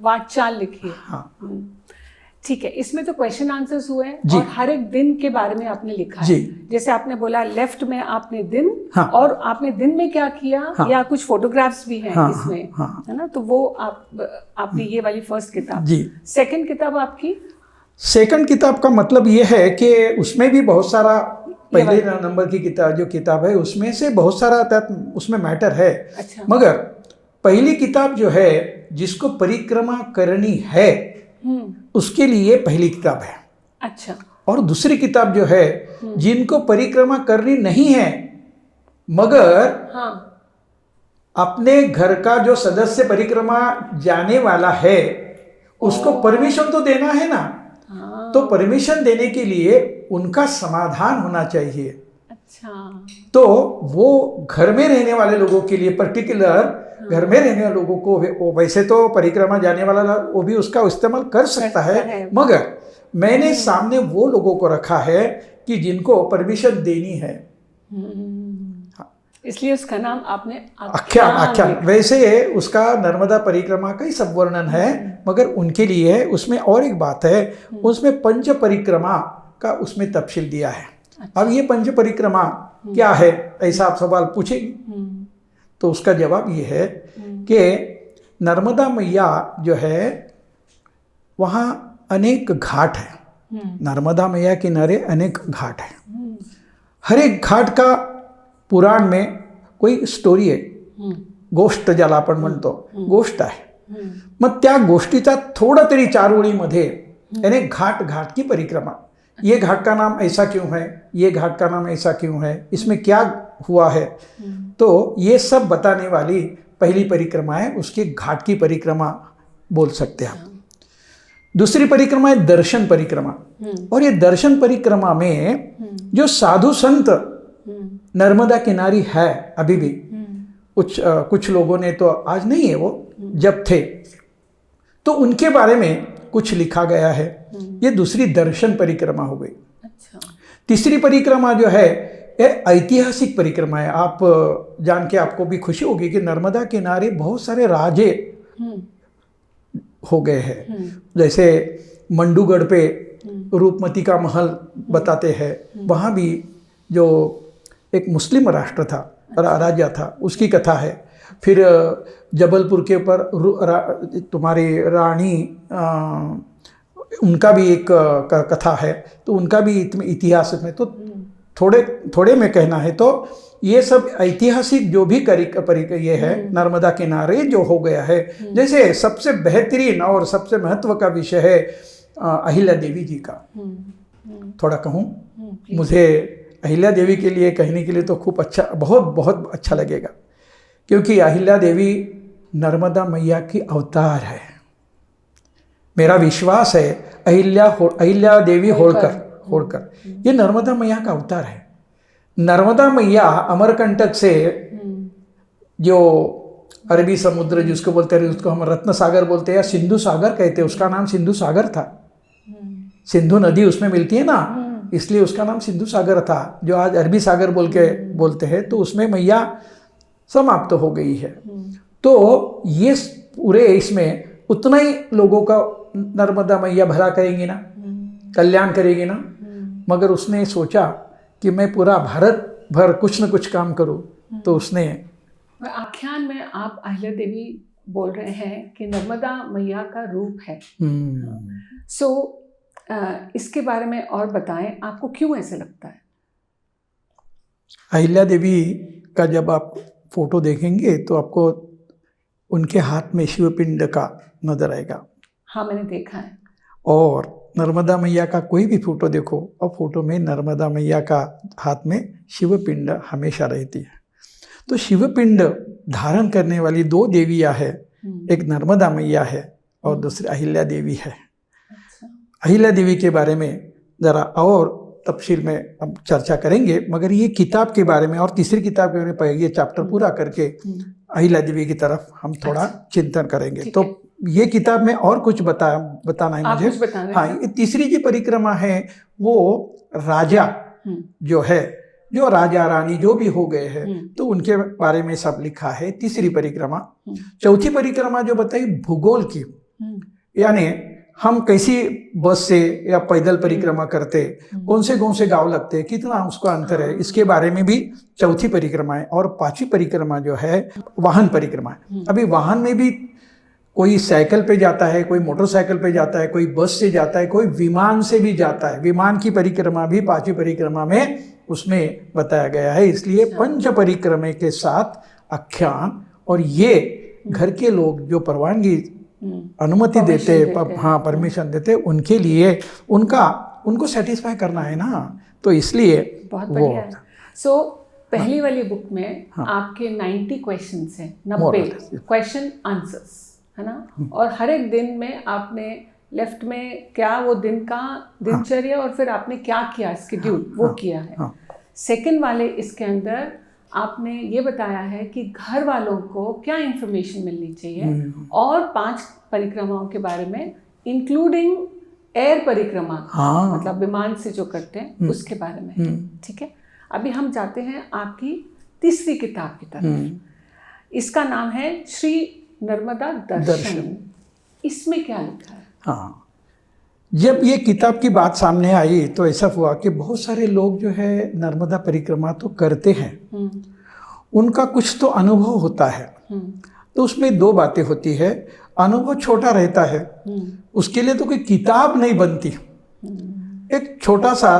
वाक्चाल लिखी है। ठीक है, इसमें तो क्वेश्चन आंसर्स हुए हैं, और हर एक दिन के बारे में आपने लिखा है। जैसे आपने बोला लेफ्ट में आपने दिन, और आपने दिन में क्या किया, या कुछ फोटोग्राफ्स भी हैं इसमें, है ना? तो वो आपने ये वाली फर्स्ट किताब। सेकंड किताब आपकी? सेकंड किताब का मतलब ये है कि उसमें भी बहुत सारा, पहले नंबर की किताब है उसमें से बहुत सारा उसमें मैटर है। अच्छा। मगर पहली किताब जो है जिसको परिक्रमा करनी है उसके लिए पहली किताब है। अच्छा। और दूसरी किताब जो है जिनको परिक्रमा करनी नहीं है मगर अपने घर का जो सदस्य परिक्रमा जाने वाला है उसको परमिशन तो देना है ना, तो परमिशन देने के लिए उनका समाधान होना चाहिए। अच्छा। तो वो घर में रहने वाले लोगों के लिए, पर्टिकुलर घर में रहने वाले लोगों को, वैसे तो परिक्रमा जाने वाला वो भी उसका इस्तेमाल कर सकता है, मगर मैंने सामने वो लोगों को रखा है कि जिनको परमिशन देनी है, इसलिए उसका नाम आपने आख्यान। वैसे उसका नर्मदा परिक्रमा का ही सब वर्णन है, मगर उनके लिए उसमें और एक बात है, उसमें पंच परिक्रमा का उसमें तफसील दिया है। अब ये पंच परिक्रमा क्या है, ऐसा आप सवाल पूछेंगे तो उसका जवाब ये है कि नर्मदा मैया जो है वहाँ अनेक घाट है। नर्मदा मैया किनारे अनेक घाट है। हर एक घाट का पुराण में कोई स्टोरी आहे, गोष्ट ज्याला आपण म्हणतो, गोष्ट आहे। मग त्या गोष्टीचा थोडा तरी 4 ओळीमध्ये यानी घाट घाट की परिक्रमा, ये घाट का नाम ऐसा क्यों है, ये घाट का नाम ऐसा क्यों है, इसमें क्या हुआ है, तो ये सब बताने वाली पहली परिक्रमा है, उसकी घाट की परिक्रमा बोल सकते हैं आप। दूसरी परिक्रमा है दर्शन परिक्रमा, और ये दर्शन परिक्रमा में जो साधु संत नर्मदा किनारी है अभी भी, कुछ लोगों ने तो आज नहीं है, वो जब थे तो उनके बारे में कुछ लिखा गया है। ये दूसरी दर्शन परिक्रमा हो गई। अच्छा। तीसरी परिक्रमा जो है ये ऐतिहासिक परिक्रमा है। आप जान के आपको भी खुशी होगी कि नर्मदा किनारे बहुत सारे राजे हो गए हैं। जैसे मंडूगढ़ पे रूपमती का महल बताते हैं, वहाँ भी जो एक मुस्लिम राष्ट्र था, राजा था, उसकी कथा है। फिर जबलपुर के ऊपर तुम्हारी रानी उनका भी एक कथा है, तो उनका भी इतिहास में तो थोड़े में कहना है तो ये सब ऐतिहासिक जो भी ये है नर्मदा किनारे जो हो गया है। जैसे सबसे बेहतरीन और सबसे महत्व का विषय है अहिल्या देवी जी का। थोड़ा कहूँ, मुझे अहिल्या देवी के लिए कहने के लिए तो खूब अच्छा, बहुत बहुत अच्छा लगेगा, क्योंकि अहिल्या देवी नर्मदा मैया की अवतार है। मेरा विश्वास है अहिल्या देवी होळकर ये नर्मदा मैया का अवतार है। नर्मदा मैया अमरकंटक से जो अरबी समुद्र जिसको बोलते हैं, उसको हम रत्न सागर बोलते हैं या सिंधु सागर कहते हैं, उसका नाम सिंधु सागर था। सिंधु नदी उसमें मिलती है ना, इसलिए उसका नाम सिंधु सागर था, जो आज अरबी सागर बोल के बोलते हैं। तो उसमें मैया समाप्त हो गई है। तो ये पूरे इसमें उतना ही लोगों का नर्मदा मैया भला करेंगी ना, कल्याण करेगी ना। मगर उसने सोचा कि मैं पूरा भारत भर कुछ न कुछ काम करूं, तो उसने आख्यान में आप अहिल्या देवी बोल रहे हैं कि नर्मदा मैया का रूप है। इसके बारे में और बताएं, आपको क्यों ऐसे लगता है? अहिल्या देवी का जब आप फोटो देखेंगे तो आपको उनके हाथ में शिवपिंड का नजर आएगा। हाँ, मैंने देखा है। और नर्मदा मैया का कोई भी फोटो देखो, और फोटो में नर्मदा मैया का हाथ में शिवपिंड हमेशा रहती है। तो शिवपिंड धारण करने वाली दो देवियां है, एक नर्मदा मैया है और दूसरी अहिल्या देवी है। अहिल्या देवी के बारे में जरा और तफसील में हम चर्चा करेंगे, मगर ये किताब के बारे में और तीसरी किताब के बारे में ये चैप्टर पूरा करके अहिल्या देवी की तरफ हम थोड़ा चिंतन करेंगे। तो ये किताब में और कुछ बताना है मुझे। हाँ, ये तीसरी जो परिक्रमा है वो राजा जो है, जो राजा रानी जो भी हो गए हैं, तो उनके बारे में सब लिखा है। तीसरी परिक्रमा। चौथी परिक्रमा जो बताई भूगोल की, यानी हम कैसी बस से या पैदल परिक्रमा करते, कौन से गांव लगते, कितना उसका अंतर है, इसके बारे में भी चौथी परिक्रमा है। और पांचवी परिक्रमा जो है वाहन परिक्रमा है। अभी वाहन में भी कोई साइकिल पे जाता है, कोई मोटरसाइकिल पे जाता है, कोई बस से जाता है, कोई विमान से भी जाता है। विमान की परिक्रमा भी पांचवी परिक्रमा में उसमें बताया गया है। इसलिए पंच परिक्रमा के साथ आख्यान, और ये घर के लोग जो परवानगी अनुमति देते, हाँ परमिशन देते, उनके लिए उनको सेटिस्फाई करना है ना, तो इसलिए बहुत बढ़िया है। सो पहली वाली बुक में आपके 90 क्वेश्चंस हैं, 90 क्वेश्चन आंसर्स है ना, और हर एक दिन में आपने लेफ्ट में क्या वो दिन का दिनचर्या और फिर आपने क्या किया स्केड्यूल वो किया है। सेकंड वाले इसके अंदर आपने ये बताया है कि घर वालों को क्या इंफॉर्मेशन मिलनी चाहिए, और 5 परिक्रमाओं के बारे में इंक्लूडिंग एयर परिक्रमा, मतलब विमान से जो करते हैं उसके बारे में। ठीक है, अभी हम जाते हैं आपकी तीसरी किताब की तरफ। इसका नाम है श्री नर्मदा दर्शन। इसमें क्या लिखा है? हाँ, जब ये किताब की बात सामने आई तो ऐसा हुआ कि बहुत सारे लोग जो है नर्मदा परिक्रमा तो करते हैं, उनका कुछ तो अनुभव होता है। तो उसमें 2 बातें होती है। अनुभव छोटा रहता है, उसके लिए तो कोई किताब नहीं बनती। एक छोटा सा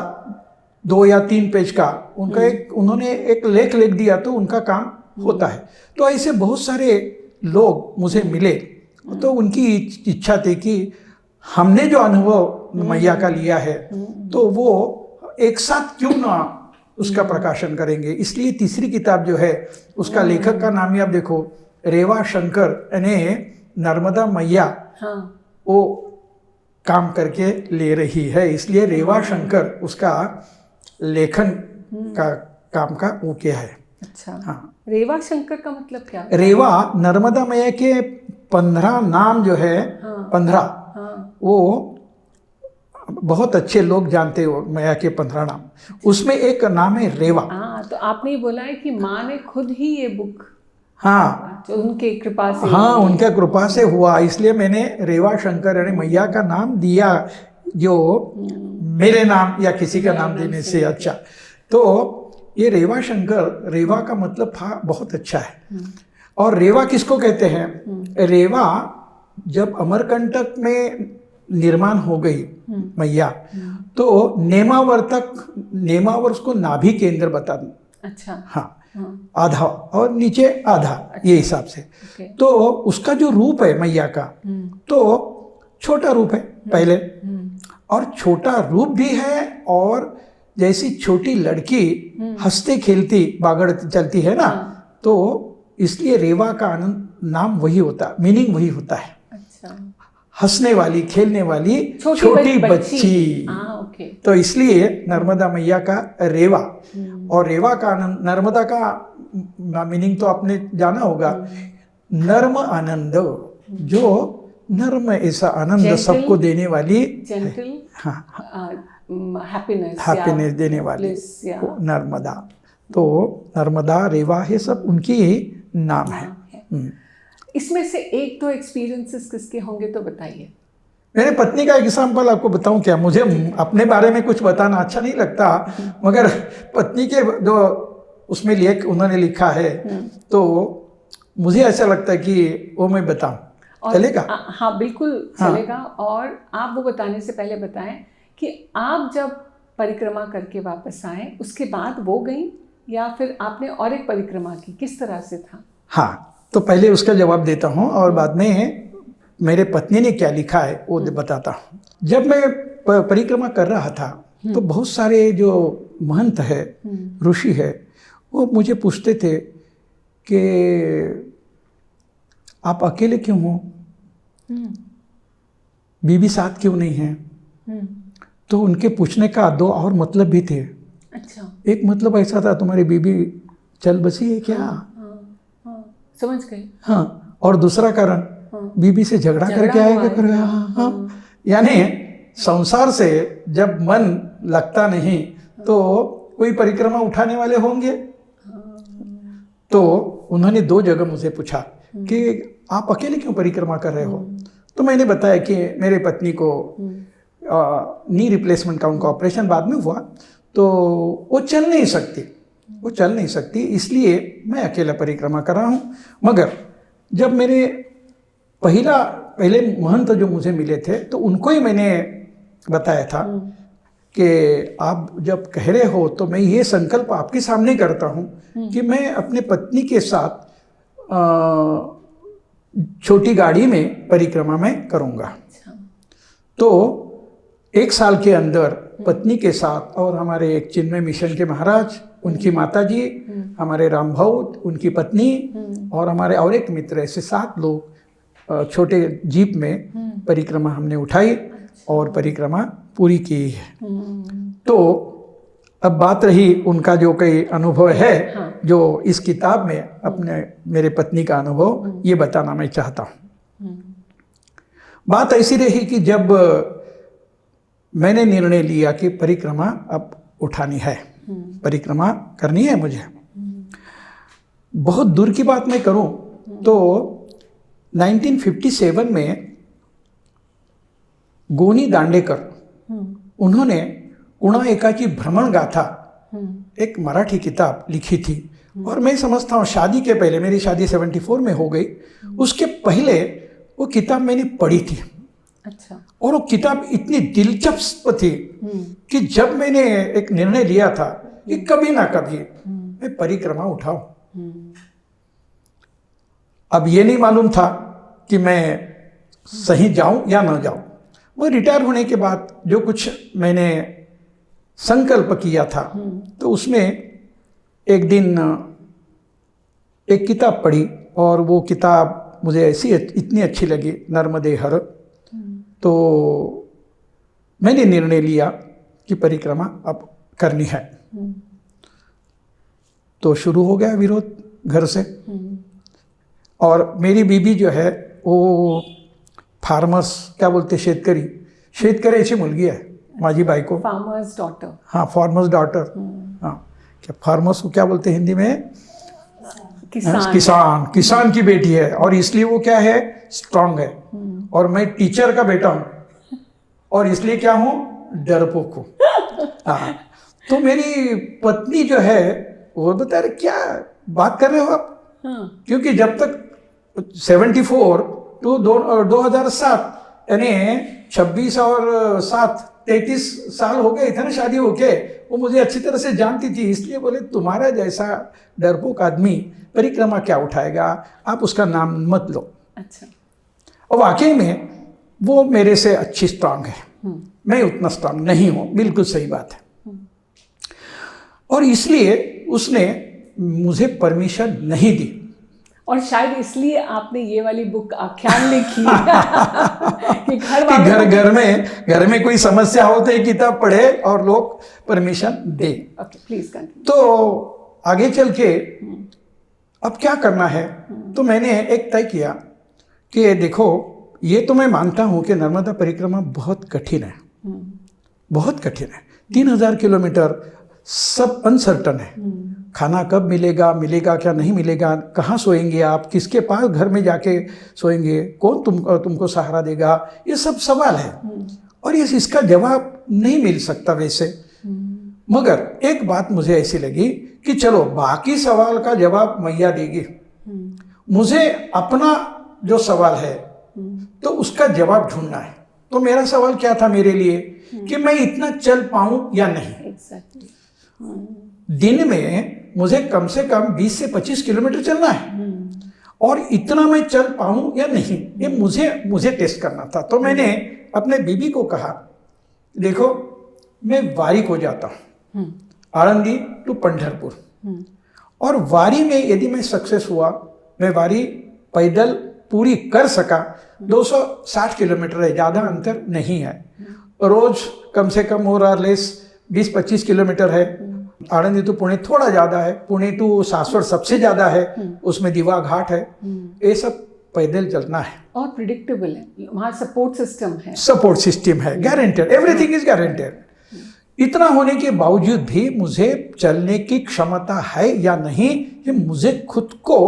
2 या 3 पेज का उनका उन्होंने एक लेख लिख दिया तो उनका काम होता है। तो ऐसे बहुत सारे लोग मुझे मिले, तो उनकी इच्छा थी कि हमने जो अनुभव मैया का लिया है तो वो एक साथ क्यों ना उसका प्रकाशन करेंगे। इसलिए तीसरी किताब जो है उसका लेखक का नाम ही आप देखो, रेवा शंकर, यानी नर्मदा मैया वो काम करके ले रही है, इसलिए रेवा शंकर उसका लेखन का काम का वो किया है। अच्छा, हाँ, रेवा शंकर का मतलब क्या? रेवा नर्मदा मैया के 15 नाम जो है, 15 वो बहुत अच्छे लोग जानते हो मैया के 15 नाम। उसमें एक नाम है रेवा। हाँ, तो आपने बोला है कि माँ ने खुद ही ये बुक, हाँ, जो उनके कृपा से, हाँ उनके कृपा से हुआ, इसलिए मैंने रेवा शंकर यानी मैया का नाम दिया, जो मेरे नाम या किसी का नाम देने से अच्छा। तो ये रेवा शंकर, रेवा का मतलब था बहुत अच्छा है। और रेवा किसको कहते हैं? रेवा जब अमरकंटक में निर्माण हो गई मैया, तो नेमावर उसको नाभि केंद्र बता दूं। अच्छा। हाँ, आधा और नीचे आधा, ये हिसाब से। तो उसका जो रूप है मैया का, तो छोटा रूप है पहले, और छोटा रूप भी है, और जैसी छोटी लड़की हंसते खेलती बागड़ चलती है ना, तो इसलिए रेवा का आनंद नाम वही होता, मीनिंग वही होता है। अच्छा। हंसने वाली, खेलने वाली छोटी बच्ची। तो इसलिए नर्मदा मैया का रेवा, और रेवा का आनंद, नर्मदा का मीनिंग तो आपने जाना होगा, नर्म आनंद, जो नर्म ऐसा आनंद सबको देने वाली, जेंटल, हाँ, हैप्पीनेस देने वाली नर्मदा। तो नर्मदा, रेवा, ये सब उनकी ही नाम है। इसमें से एक दो एक्सपीरियंसेस किसके होंगे तो बताइए। मेरे पत्नी का एग्जाम्पल आपको बताऊं क्या? मुझे अपने बारे में कुछ बताना अच्छा नहीं लगता, मगर पत्नी के जो उसमें उन्होंने लिखा है, तो मुझे ऐसा लगता है कि वो मैं बताऊं, चलेगा? हाँ बिल्कुल चलेगा। और आप वो बताने से पहले बताएं कि आप जब परिक्रमा करके वापस आए, उसके बाद वो गई या फिर आपने और एक परिक्रमा की, किस तरह से था? हाँ, तो पहले उसका जवाब देता हूँ और बाद में मेरे पत्नी ने क्या लिखा है वो बताता हूँ। जब मैं परिक्रमा कर रहा था, तो बहुत सारे जो महंत है, ऋषि है, वो मुझे पूछते थे कि आप अकेले क्यों हो, बीबी साथ क्यों नहीं है? तो उनके पूछने का दो और मतलब भी थे। अच्छा। एक मतलब ऐसा था, तुम्हारी बीबी चल बसी है क्या? हाँ, समझ गए। हाँ, और दूसरा कारण, बीबी से झगड़ा करके आएगा कर गया। हाँ, यानी संसार से जब मन लगता नहीं तो कोई परिक्रमा उठाने वाले होंगे। तो उन्होंने 2 जगह मुझे पूछा कि आप अकेले क्यों परिक्रमा कर रहे हो? तो मैंने बताया कि मेरे पत्नी को नी रिप्लेसमेंट का उनका ऑपरेशन बाद में हुआ, तो वो चल नहीं सकती, इसलिए मैं अकेला परिक्रमा कर रहा हूँ। मगर जब मेरे पहले महंत जो मुझे मिले थे, तो उनको ही मैंने बताया था कि आप जब कह रहे हो, तो मैं ये संकल्प आपके सामने करता हूँ कि मैं अपने पत्नी के साथ छोटी गाड़ी में परिक्रमा में करूँगा। तो 1 साल के अंदर पत्नी के साथ, और हमारे एक चिन्मय मिशन के महाराज, उनकी माताजी, हमारे राम भाऊ, उनकी पत्नी, और हमारे और एक मित्र, ऐसे 7 लोग छोटे जीप में परिक्रमा हमने उठाई और परिक्रमा पूरी की है। तो अब बात रही उनका जो कई अनुभव है, जो इस किताब में अपने मेरे पत्नी का अनुभव ये बताना मैं चाहता हूँ। बात ऐसी रही कि जब मैंने निर्णय लिया कि परिक्रमा अब उठानी है, परिक्रमा करनी है मुझे, बहुत दूर की बात मैं करूं तो 1957 में गोनी दांडेकर, उन्होंने उणा एकाची भ्रमण गाथा एक मराठी किताब लिखी थी। और मैं समझता हूँ शादी के पहले, मेरी शादी 74 में हो गई, उसके पहले वो किताब मैंने पढ़ी थी। अच्छा। और वो किताब इतनी दिलचस्प थी कि जब मैंने एक निर्णय लिया था कि कभी ना कभी मैं परिक्रमा उठाऊं। अब ये नहीं मालूम था कि मैं सही जाऊं या ना जाऊं। वो रिटायर होने के बाद जो कुछ मैंने संकल्प किया था, तो उसमें एक दिन एक किताब पढ़ी, और वो किताब मुझे इतनी अच्छी लगी, नर्मदे हर। तो मैंने निर्णय लिया कि परिक्रमा अब करनी है। तो शुरू हो गया विरोध घर से। और मेरी बीबी जो है वो फार्मर्स, क्या बोलते, शेतकऱ्याची मुलगी आहे। माझी बाई को। Farmers daughter. हाँ, फार्मर्स डॉटर। हाँ, क्या फार्मर्स को क्या बोलते हैं हिंदी में? किसान की बेटी है, और इसलिए वो क्या है, स्ट्रांग है। और मैं टीचर का बेटा हूँ, और इसलिए क्या हूँ, डरपोक हूँ। हाँ, तो मेरी पत्नी जो है वो बता रहे क्या बात कर रहे हो आप? क्योंकि जब तक 74 टू 2007 यानी 26 और 7 33 साल हो गए थे ना शादी होके, वो मुझे अच्छी तरह से जानती थी। इसलिए बोले तुम्हारा जैसा डरपोक आदमी परिक्रमा क्या उठाएगा, आप उसका नाम मत लो। अच्छा। और वाकई में वो मेरे से अच्छी स्ट्रांग है, मैं उतना स्ट्रांग नहीं हूँ, बिल्कुल सही बात है। और इसलिए उसने मुझे परमिशन नहीं दी। और शायद इसलिए आपने ये वाली बुक आख्यान लिखी कि घर में कोई समस्या हो तो ये किताब पढ़े और लोग permission they. Okay, please continue. तो आगे चल के अब क्या करना है, तो मैंने एक तय किया कि देखो, ये तो मैं मानता हूं कि नर्मदा परिक्रमा बहुत कठिन है, बहुत कठिन है। 3000 किलोमीटर, सब अनसर्टन है। खाना कब मिलेगा, मिलेगा क्या नहीं मिलेगा, कहाँ सोएंगे आप, किसके पास घर में जाके सोएंगे, कौन तुमको सहारा देगा, ये सब सवाल है। और इसका जवाब नहीं मिल सकता वैसे। मगर एक बात मुझे ऐसी लगी कि चलो बाकी सवाल का जवाब मैया देगी, मुझे अपना जो सवाल है तो उसका जवाब ढूंढना है। तो मेरा सवाल क्या था मेरे लिए कि मैं इतना चल पाऊं या नहीं। दिन में मुझे कम से कम 20 से 25 किलोमीटर चलना है, और इतना मैं चल पाऊं या नहीं, ये मुझे टेस्ट करना था। तो मैंने अपने बीबी को कहा, देखो मैं वारी को जाता हूं, आळंदी टू पंढरपुर, और वारी में यदि मैं सक्सेस हुआ, मैं वारी पैदल पूरी कर सका, 260 किलोमीटर है, ज़्यादा अंतर नहीं है। रोज कम से कम मोर और लेस 20-25 किलोमीटर है। आनंदी टू पुणे थोड़ा ज़्यादा है, पुणे टू सासवड़ सबसे ज़्यादा है, उसमें दिवा घाट है। ये सब पैदल चलना है और प्रिडिक्टेबल है, वहाँ सपोर्ट सिस्टम है, गारंटेड, एवरीथिंग इज गारंटेड। इतना होने के बावजूद भी मुझे चलने की क्षमता है या नहीं, ये मुझे खुद को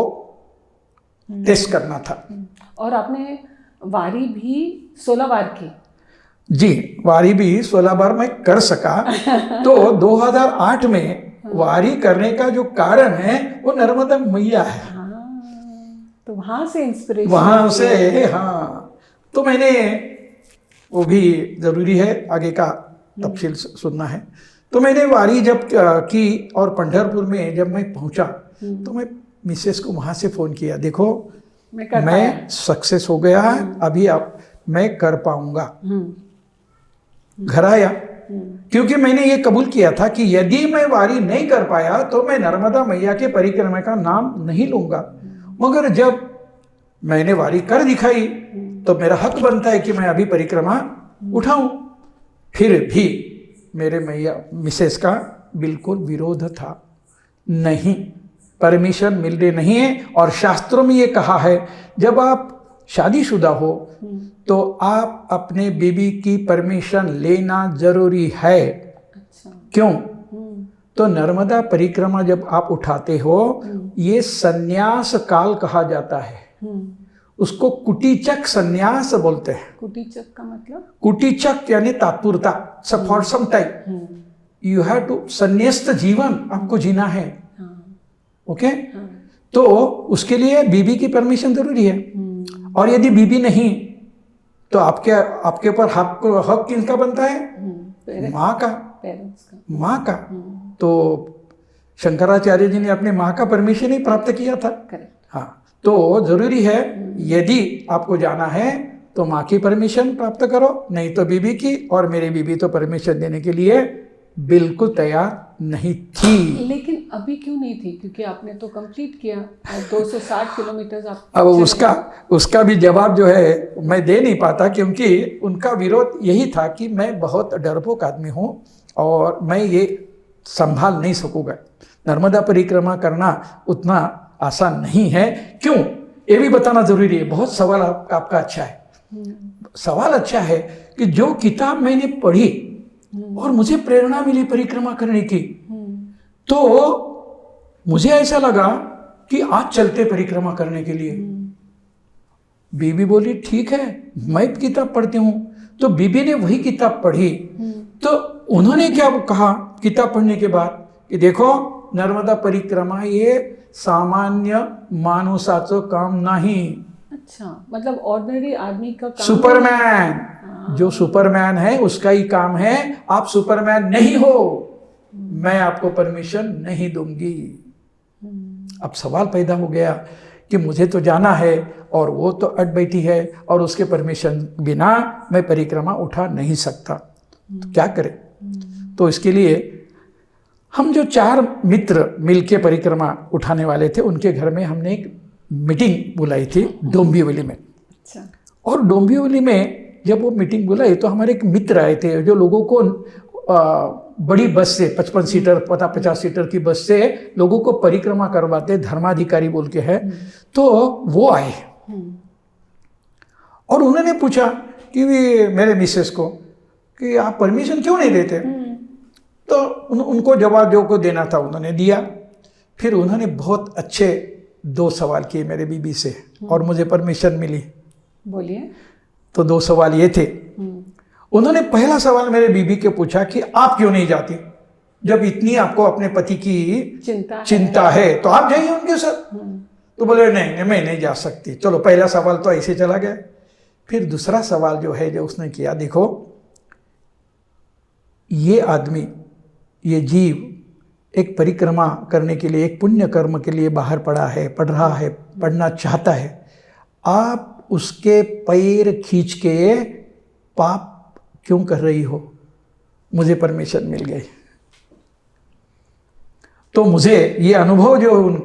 टेस्ट करना था। और आपने वारी भी 16 बार की? जी, वारी भी 16 बार मैं कर सका। तो 2008 में वारी करने का जो कारण है वो नर्मदा मैया है। तो वहां से इंस्पिरेशन, वहां से, हाँ। तो मैंने, वो भी जरूरी है, आगे का तफसील सुनना है। तो मैंने वारी जब की और पंढरपुर में जब मैं पहुंचा तो मैं मिसेस को वहां से फोन किया, देखो मैं सक्सेस हो गया, अभी अब मैं कर पाऊंगा। घर आया, क्योंकि मैंने ये कबूल किया था कि यदि मैं वारी नहीं कर पाया तो मैं नर्मदा मैया के परिक्रमा का नाम नहीं लूंगा। मगर जब मैंने वारी कर दिखाई तो मेरा हक बनता है कि मैं अभी परिक्रमा उठाऊं। फिर भी मेरे मैया मिसेस का बिल्कुल विरोध था, नहीं, परमिशन मिल रही नहीं है। और शास्त्रों में ये कहा है, जब आप शादीशुदा हो तो आप अपने बीबी की परमिशन लेना जरूरी है। अच्छा। क्यों? तो नर्मदा परिक्रमा जब आप उठाते हो, ये संन्यास काल कहा जाता है, उसको कुटीचक संन्यास बोलते हैं। कुटीचक का मतलब? कुटीचक यानी तात्पुरता, for some time you have to, संन्यास्त जीवन आपको जीना है। ओके? तो उसके लिए बीबी की परमिशन जरूरी है। और यदि बीबी नहीं तो आपके ऊपर हक किसका बनता है? माँ का, माँ का। तो शंकराचार्य जी ने अपने माँ का परमिशन ही प्राप्त किया था। हाँ, तो जरूरी है, यदि आपको जाना है तो माँ की परमिशन प्राप्त करो, नहीं तो बीबी की। और मेरी बीबी तो परमिशन देने के लिए बिल्कुल तैयार नहीं थी। लेकिन अभी क्यों नहीं थी? क्योंकि आपने तो कंप्लीट किया, 260 किलोमीटर आप। अब उसका भी जवाब जो है मैं दे नहीं पाता, क्योंकि उनका विरोध यही था कि मैं बहुत डरपोक आदमी हूँ और मैं ये संभाल नहीं सकूँगा। नर्मदा परिक्रमा करना उतना आसान नहीं है। क्यों, ये भी बताना जरूरी है। बहुत सवाल आपका अच्छा है। सवाल अच्छा है कि जो किताब मैंने पढ़ी और मुझे प्रेरणा मिली परिक्रमा करने की। तो मुझे ऐसा लगा कि आज चलते परिक्रमा करने के लिए। बीबी बोली ठीक है, मैं किताब पढ़ती हूँ। तो बीबी ने वही किताब पढ़ी। तो उन्होंने क्या कहा किताब पढ़ने के बाद कि देखो नर्मदा परिक्रमा ये सामान्य माणसाचं काम नहीं। अच्छा, मतलब ऑर्डिनरी आदमी का काम। सुपरमैन, जो सुपरमैन है उसका ही काम है। आप सुपरमैन नहीं हो, मैं आपको परमिशन नहीं दूंगी। अब सवाल पैदा हो गया कि मुझे तो जाना है और वो तो अट बैठी है और उसके परमिशन बिना मैं परिक्रमा उठा नहीं सकता, तो क्या करें। तो इसके लिए हम जो 4 मित्र मिलके परिक्रमा उठाने वाले थे उनके घर में हमने एक मीटिंग बुलाई थी डोंबिवली में। अच्छा। और डोंबिवली में जब वो मीटिंग बुलाई तो हमारे एक मित्र आए थे जो लोगों को बड़ी बस से 55 सीटर 50 सीटर की बस से लोगों को परिक्रमा करवाते, धर्माधिकारी बोल के है। तो वो आए और उन्होंने पूछा कि मेरे मिसेस को कि आप परमिशन क्यों नहीं देते। तो उनको जवाब जो को देना था उन्होंने दिया। फिर उन्होंने बहुत अच्छे 2 सवाल किए मेरे बीबी से और मुझे परमिशन मिली। बोलिए। तो 2 सवाल ये थे। उन्होंने पहला सवाल मेरे बीबी के पूछा कि आप क्यों नहीं जाती, जब इतनी आपको अपने पति की चिंता है तो आप जाइए उनके साथ। तो बोले नहीं मैं नहीं जा सकती। चलो पहला सवाल तो ऐसे चला गया। फिर दूसरा सवाल जो है जो उसने किया, देखो ये आदमी, ये जीव एक परिक्रमा करने के लिए, एक पुण्य कर्म के लिए बाहर पड़ रहा है, पढ़ना चाहता है। आप उसके पैर खींच के पाप क्यों कर रही हो। मुझे परमिशन मिल गई। तो मुझे ये अनुभव जो उन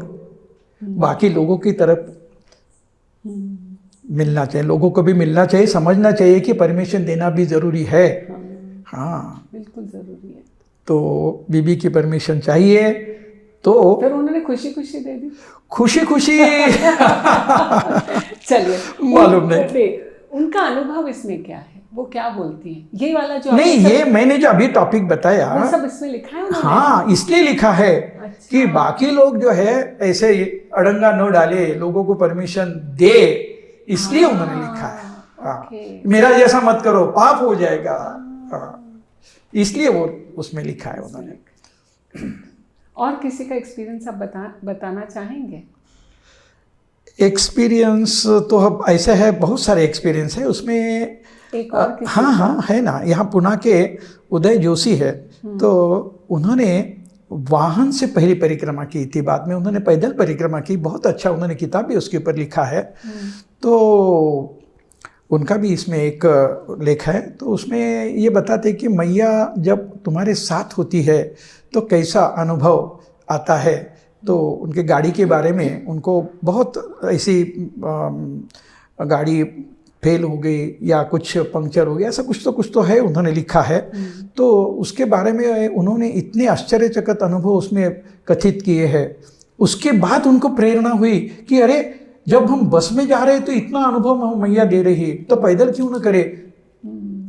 बाकी लोगों की तरफ मिलना चाहिए, लोगों को भी मिलना चाहिए, समझना चाहिए कि परमिशन देना भी जरूरी है। हाँ बिल्कुल जरूरी है। तो बीबी की परमिशन चाहिए। तो फिर उन्होंने खुशी खुशी दे दी। खुशी चलिए, मालूम नहीं उनका अनुभव इसमें क्या है, वो क्या बोलती हैं। ये वाला जो नहीं, ये मैंने जो अभी टॉपिक बताया वो सब इसमें लिखा है उन्होंने? हाँ, इसलिए लिखा है अच्छा। कि बाकी लोग जो है ऐसे अड़ंगा न डाले, लोगों को परमिशन दे, इसलिए उन्होंने लिखा है। हाँ, मेरा जैसा मत करो, पाप हो जाएगा। हाँ, इसलिए वो उसमें लिखा है उन्होंने। और किसी का एक्सपीरियंस आप बताना चाहेंगे? एक्सपीरियंस तो अब ऐसे है, बहुत सारे एक्सपीरियंस है उसमें। एक और किसी हाँ है ना। यहाँ पुणे के उदय जोशी है, तो उन्होंने वाहन से पहली परिक्रमा की थी, बाद में उन्होंने पैदल परिक्रमा की। बहुत अच्छा, उन्होंने किताब भी उसके ऊपर लिखा है। तो उनका भी इसमें एक लेख है। तो उसमें ये बताते कि मैया जब तुम्हारे साथ होती है तो कैसा अनुभव आता है। तो उनके गाड़ी के बारे में, उनको बहुत ऐसी गाड़ी फेल हो गई या कुछ पंक्चर हो गया, ऐसा कुछ तो है, उन्होंने लिखा है। तो उसके बारे में उन्होंने इतने आश्चर्यचकित अनुभव उसमें कथित किए हैं। उसके बाद उनको प्रेरणा हुई कि अरे जब हम बस में जा रहे तो इतना अनुभव मैया दे रही, तो पैदल क्यों न करे।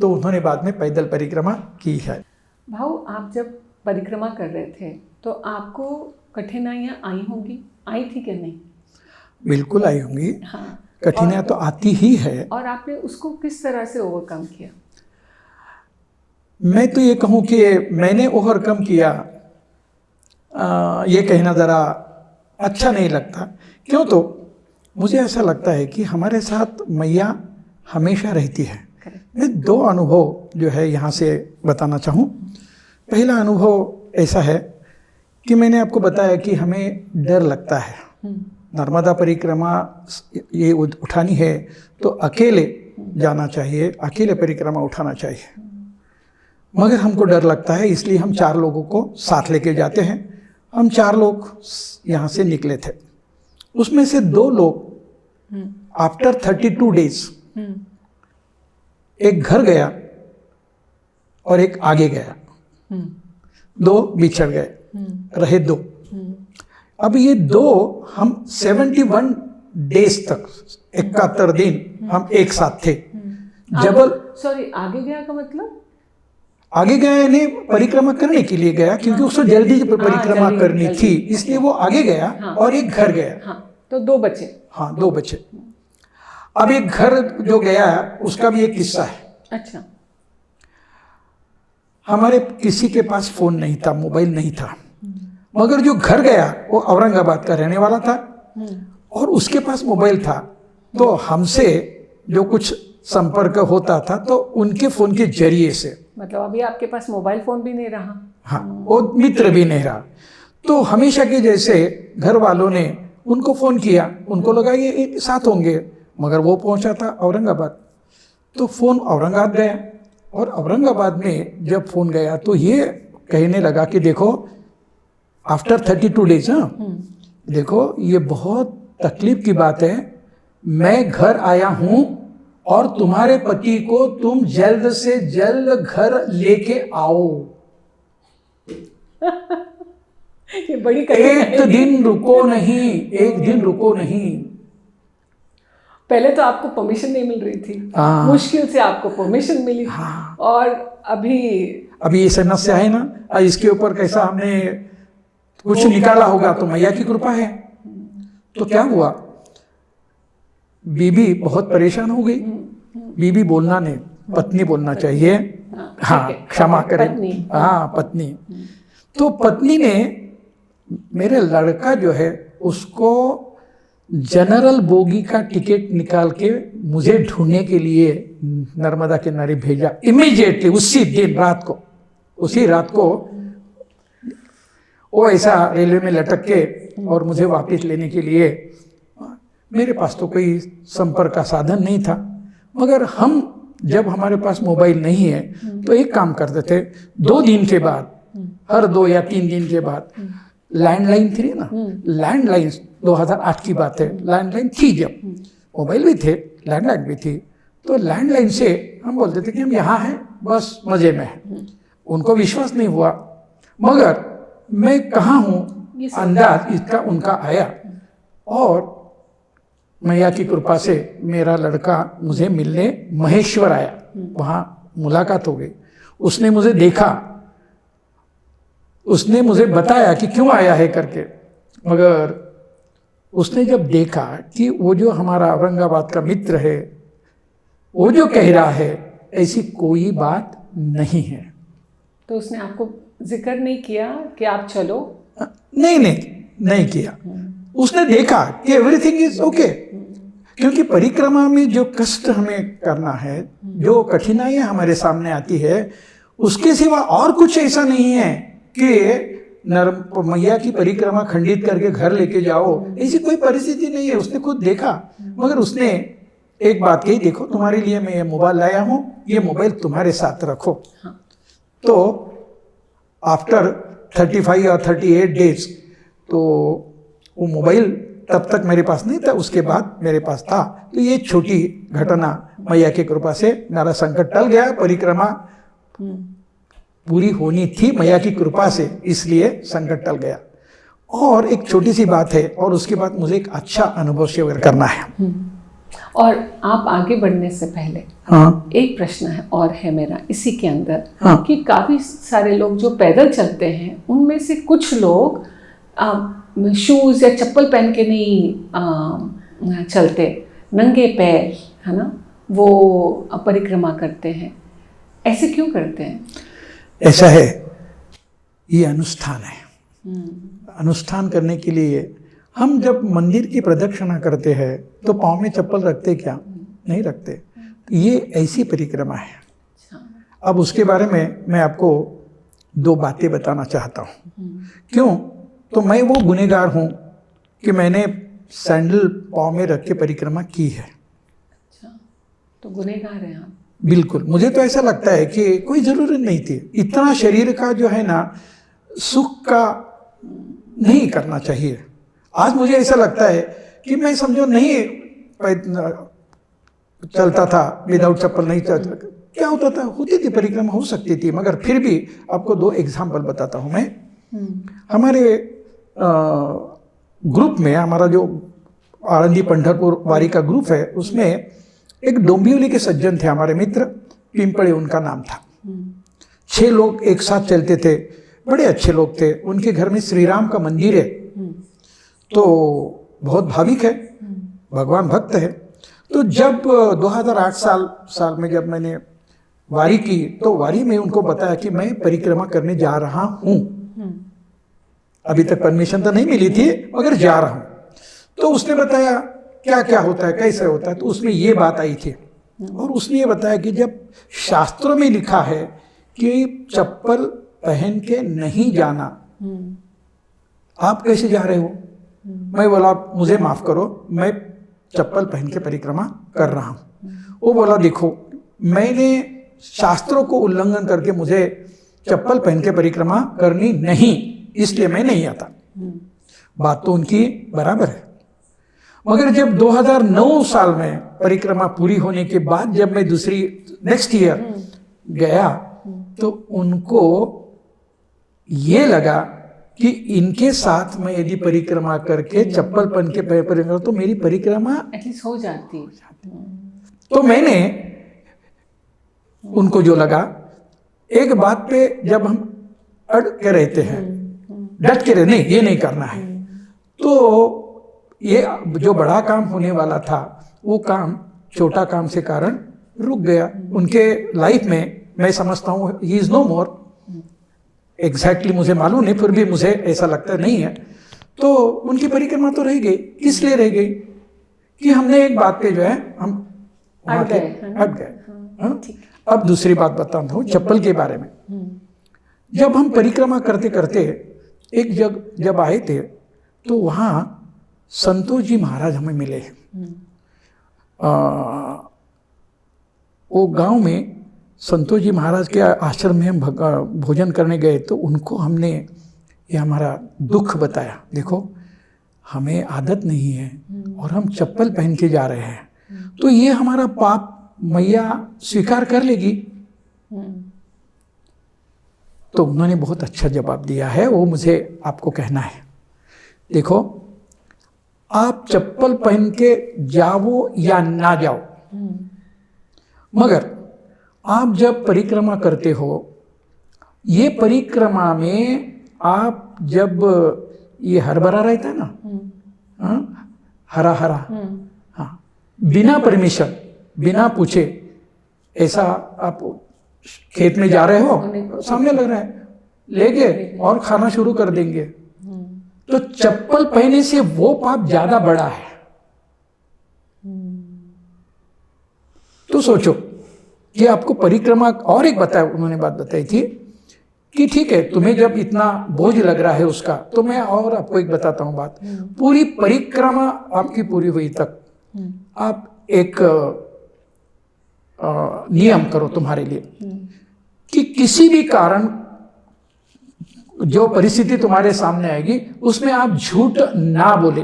तो उन्होंने बाद में पैदल परिक्रमा की है। भाऊ, आप जब परिक्रमा कर रहे थे तो आपको कठिनाइयाँ आई होंगी, आई थी कि नहीं? बिल्कुल आई होंगी। हाँ, कठिनाइयाँ तो आती ही है। और आपने उसको किस तरह से ओवरकम किया? मैं तो ये कहूँ कि मैंने ओवरकम किया, ये कहना ज़रा अच्छा नहीं लगता। क्यों? तो मुझे ऐसा लगता है कि हमारे साथ मैया हमेशा रहती है। मैं 2 अनुभव जो है यहाँ से बताना चाहूँ। पहला अनुभव ऐसा है कि मैंने आपको बताया कि हमें डर लगता है। नर्मदा परिक्रमा ये उठानी है तो अकेले जाना चाहिए, अकेले परिक्रमा उठाना चाहिए। मगर हमको डर लगता है, इसलिए हम 4 लोगों को साथ लेके जाते हैं। हम 4 लोग यहाँ से निकले थे। उसमें से 2 लोग आफ्टर 32 डेज एक घर गया और एक आगे गया। 2 बिछड़ गए, रहे 2। अब ये 2 हम 71 डेज तक, 71 दिन हम एक साथ थे। जबल सॉरी, आगे गया का मतलब? आगे गया यानी परिक्रमा करने के लिए गया, क्योंकि उसको जल्दी परिक्रमा करनी थी, इसलिए वो आगे गया और एक घर गया। तो 2 बचे। हाँ, 2 बचे। अब एक घर जो गया उसका भी एक किस्सा है। अच्छा। हमारे किसी के पास फोन नहीं था, मोबाइल नहीं था, मगर जो घर गया वो औरंगाबाद का रहने वाला था और उसके पास मोबाइल था। तो हमसे जो कुछ संपर्क होता था तो उनके फोन के जरिए से, मतलब अभी आपके पास मोबाइल फोन भी नहीं रहा। हाँ, वो मित्र भी नहीं रहा। तो हमेशा के जैसे घर वालों ने उनको फोन किया, उनको लगा ये साथ होंगे, मगर वो पहुंचा था औरंगाबाद। तो फोन औरंगाबाद गया और औरंगाबाद में जब फोन गया तो ये कहने लगा कि देखो आफ्टर 32 डेज, देखो ये बहुत तकलीफ की बात है, मैं घर आया हूं और तुम्हारे पति को तुम जल्द से जल्द घर लेके आओ। ये बड़ी एक दिन रुको नहीं, एक दिन रुको नहीं। पहले तो आपको परमिशन नहीं मिल रही थी, मुश्किल से आपको परमिशन मिली। और अभी ये समस्या है ना, इसके ऊपर कैसा हमने कुछ निकाला होगा तो मैया की कृपा है। तो क्या हुआ, बीबी बहुत परेशान हो गई। बीबी बोलना नहीं, पत्नी बोलना चाहिए। हाँ, क्षमा करें। हाँ, पत्नी। तो पत्नी ने मेरे लड़का जो है उसको जनरल बोगी का टिकट निकाल के मुझे ढूंढने के लिए नर्मदा किनारे भेजा। इमीडिएटली उसी दिन रात को, उसी रात को वो ऐसा रेलवे में लटक के और मुझे वापस लेने के लिए। मेरे पास तो कोई संपर्क का साधन नहीं था, मगर हम जब हमारे पास मोबाइल नहीं है तो एक काम करते थे, 2 दिन के बाद, हर 2 या 3 दिन के बाद लैंडलाइन थी ना, लैंडलाइन 2008 की बात है, लैंडलाइन थी जब, मोबाइल भी थे, लैंडलाइन भी थी। तो लैंडलाइन से हम बोलते थे कि हम यहाँ हैं, बस मजे में हैं। उनको विश्वास नहीं हुआ, मगर मैं कहाँ हूँ अंदाज इसका उनका आया और मैया की कृपा से मेरा लड़का मुझे मिलने महेश्वर आया। वहाँ मुलाकात हो गई, उसने मुझे देखा, उसने मुझे बताया कि क्यों आया है करके, मगर उसने जब देखा कि वो जो हमारा औरंगाबाद का मित्र है वो जो कह रहा है ऐसी कोई बात नहीं है, तो उसने आपको जिक्र नहीं किया कि आप चलो? नहीं किया। उसने देखा कि एवरीथिंग इज ओके, क्योंकि परिक्रमा में जो कष्ट हमें करना है, जो कठिनाइयां हमारे सामने आती है, उसके सिवा और कुछ ऐसा नहीं है कि मैया की परिक्रमा खंडित करके घर लेके जाओ, ऐसी कोई परिस्थिति नहीं है। उसने खुद देखा, मगर उसने एक बात कही, देखो तुम्हारे लिए मैं ये मोबाइल लाया हूँ, ये मोबाइल तुम्हारे साथ रखो। तो आफ्टर 35 और 38 डेज तो वो मोबाइल तब तक मेरे पास नहीं था, उसके बाद मेरे पास था। तो ये छोटी घटना मैया की कृपा से मेरा संकट टल गया। परिक्रमा पूरी होनी थी मैया की कृपा से, इसलिए संकट टल गया। और एक छोटी सी बात है, और उसके बाद मुझे एक अच्छा अनुभव शेयर करना है। और आप आगे बढ़ने से पहले एक प्रश्न और है मेरा इसी के अंदर, कि काफ़ी सारे लोग जो पैदल चलते हैं उनमें से कुछ लोग शूज़ या चप्पल पहन के नहीं चलते, नंगे पैर, है ना, वो परिक्रमा करते हैं। ऐसे क्यों करते हैं? ऐसा है, ये अनुष्ठान है। अनुष्ठान करने के लिए हम जब मंदिर की प्रदक्षिणा करते हैं तो पाँव में चप्पल रखते क्या? नहीं रखते। तो ये ऐसी परिक्रमा है। अब उसके बारे में मैं आपको 2 बातें बताना चाहता हूँ। क्यों? तो मैं वो गुनहगार हूँ कि मैंने सैंडल पाँव में रख के परिक्रमा की है। अच्छा, तो गुनहगार हैं आप? बिल्कुल। मुझे तो ऐसा लगता है कि कोई ज़रूरत नहीं थी, इतना शरीर का जो है ना सुख का नहीं करना चाहिए। आज मुझे ऐसा लगता है कि मैं समझो नहीं चलता था, विदाउट चप्पल नहीं चलता, क्या होता था, होती थी परिक्रमा, हो सकती थी। मगर फिर भी आपको 2 एग्जाम्पल बताता हूँ मैं। हमारे ग्रुप में, हमारा जो आळंदी पंढरपुर वारी का ग्रुप है, उसमें एक डोंबिवली के सज्जन थे हमारे मित्र, पिंपळे उनका नाम था। 6 लोग एक साथ चलते थे, बड़े अच्छे लोग थे। उनके घर में श्री राम का मंदिर है, तो बहुत भाविक है, भगवान भक्त है। तो जब 2008 साल में जब मैंने वारी की, तो वारी में उनको बताया कि मैं परिक्रमा करने जा रहा हूँ। अभी तक परमिशन तो नहीं मिली थी, मगर जा रहा हूँ। तो उसने बताया क्या क्या होता है, कैसे होता है। तो उसमें ये बात आई थी, और उसने ये बताया कि जब शास्त्रों में लिखा है कि चप्पल पहन के नहीं जाना, आप कैसे जा रहे हो? मैं बोला मुझे माफ करो, मैं चप्पल पहन के परिक्रमा कर रहा हूँ। वो बोला देखो, मैंने शास्त्रों को उल्लंघन करके मुझे चप्पल पहन के परिक्रमा करनी नहीं, इसलिए मैं नहीं आता। बात तो उनकी बराबर है। मगर जब 2009 साल में परिक्रमा पूरी होने के बाद जब मैं नेक्स्ट ईयर गया, तो उनको ये लगा कि इनके साथ में यदि परिक्रमा करके चप्पल पहन के परिक्रमा तो मेरी परिक्रमा एटलीस्ट हो जाती। तो मैंने उनको जो लगा, एक बात पे जब हम अड़ के रहते हैं, डट के नहीं ये नहीं करना है, तो ये जो बड़ा काम होने वाला था वो काम छोटा काम से कारण रुक गया उनके लाइफ में। मैं समझता हूँ he is no more, exactly मुझे मालूम नहीं, फिर भी मुझे ऐसा लगता नहीं है। तो उनकी परिक्रमा तो रह गई। किस लिए रह गई? कि हमने एक बात पे जो है हम अट गए। अब दूसरी बात बताता हूँ चप्पल के बारे में। जब हम परिक्रमा करते करते एक जब आए थे, तो वहाँ संतोष जी महाराज हमें मिले। वो गांव में संतोष जी महाराज के आश्रम में हम भोजन करने गए, तो उनको हमने ये हमारा दुख बताया। देखो हमें आदत नहीं है और हम चप्पल पहन के जा रहे हैं, तो ये हमारा पाप मैया स्वीकार कर लेगी। तो उन्होंने बहुत अच्छा जवाब दिया है, वो मुझे आपको कहना है। देखो आप चप्पल पहन के जाओ या ना जाओ, मगर आप जब परिक्रमा करते हो, ये परिक्रमा में आप जब ये हरभरा रहता है ना, हरा हरा, हाँ, बिना परमिशन बिना पूछे ऐसा आप खेत में जा रहे हो, सामने लग रहा है, ले गए और खाना शुरू कर देंगे, तो चप्पल पहने से वो पाप ज्यादा बड़ा है। तो सोचो कि आपको परिक्रमा, और एक उन्होंने बात बताई थी कि ठीक है तुम्हें जब इतना बोझ लग रहा है उसका, तो मैं और आपको एक बताता हूं बात। पूरी परिक्रमा आपकी पूरी हुई तक आप एक नियम करो तुम्हारे लिए कि किसी भी कारण जो परिस्थिति तुम्हारे सामने आएगी उसमें आप झूठ ना बोले।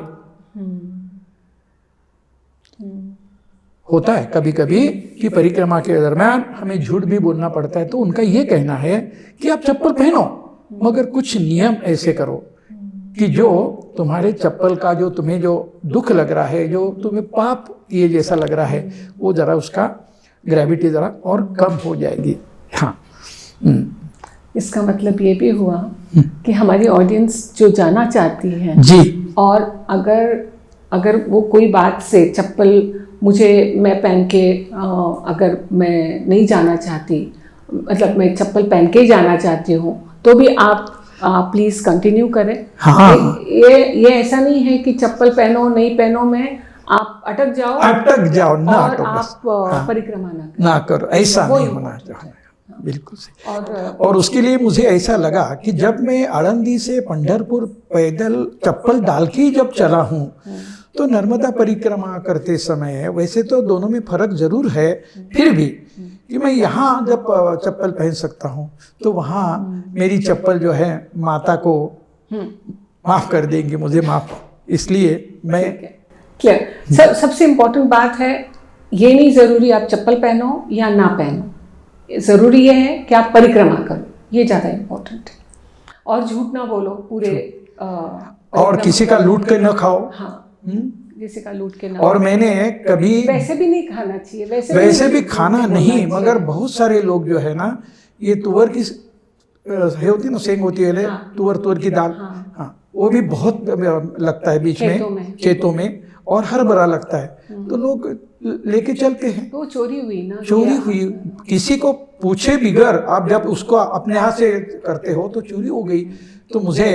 होता है कभी कभी कि परिक्रमा के दरमियान हमें झूठ भी बोलना पड़ता है, तो उनका ये कहना है कि आप चप्पल पहनो, मगर कुछ नियम ऐसे करो कि जो तुम्हारे चप्पल का जो तुम्हें जो दुख लग रहा है, जो तुम्हें पाप ये जैसा लग रहा है, वो जरा उसका ग्रेविटी जरा और कम हो जाएगी। हाँ, इसका मतलब ये भी हुआ कि हमारी ऑडियंस जो जाना चाहती है जी, और अगर वो कोई बात से चप्पल मैं पहन के अगर मैं नहीं जाना चाहती, मतलब मैं चप्पल पहन के ही जाना चाहती हूँ, तो भी आप प्लीज कंटिन्यू करें। हाँ, ये ऐसा नहीं है कि चप्पल पहनो नहीं पहनो में आप अटक जाओ ना, और आप परिक्रमा ना करो, ऐसा नहीं होना चाहिए। बिल्कुल सही। और उसके लिए मुझे ऐसा लगा कि जब मैं आळंदी से पंढरपुर पैदल चप्पल डाल के जब चला हूँ, तो नर्मदा परिक्रमा करते समय, वैसे तो दोनों में फर्क जरूर है, फिर भी कि मैं यहाँ जब चप्पल पहन सकता हूँ, तो वहाँ मेरी चप्पल जो है माता को माफ कर देंगे, मुझे माफ, इसलिए मैं क्लियर। सबसे इम्पोर्टेंट बात है, ये नहीं जरूरी आप चप्पल पहनो या ना पहनो, जरूरी ये है कि आप परिक्रमा करो, ये ज्यादा इम्पोर्टेंट है। और झूठ ना बोलो पूरे, और किसी का लूट के न खाओ। हाँ, किसी का लूट के ना। और मैंने कभी वैसे भी नहीं खाना चाहिए, वैसे भी खाना नहीं, मगर बहुत सारे लोग जो है ना ये तुअर की है होती है ना, सेंग होती है, तुअर की दाल, हाँ वो भी बहुत लगता है बीच में खेतों में, और हरभरा लगता है, तो लोग लेके चलते हैं। तो चोरी हुई ना, चोरी हुई, किसी को पूछे बिगर आप जब उसको अपने हाथ से करते हो तो चोरी हो गई। तो मुझे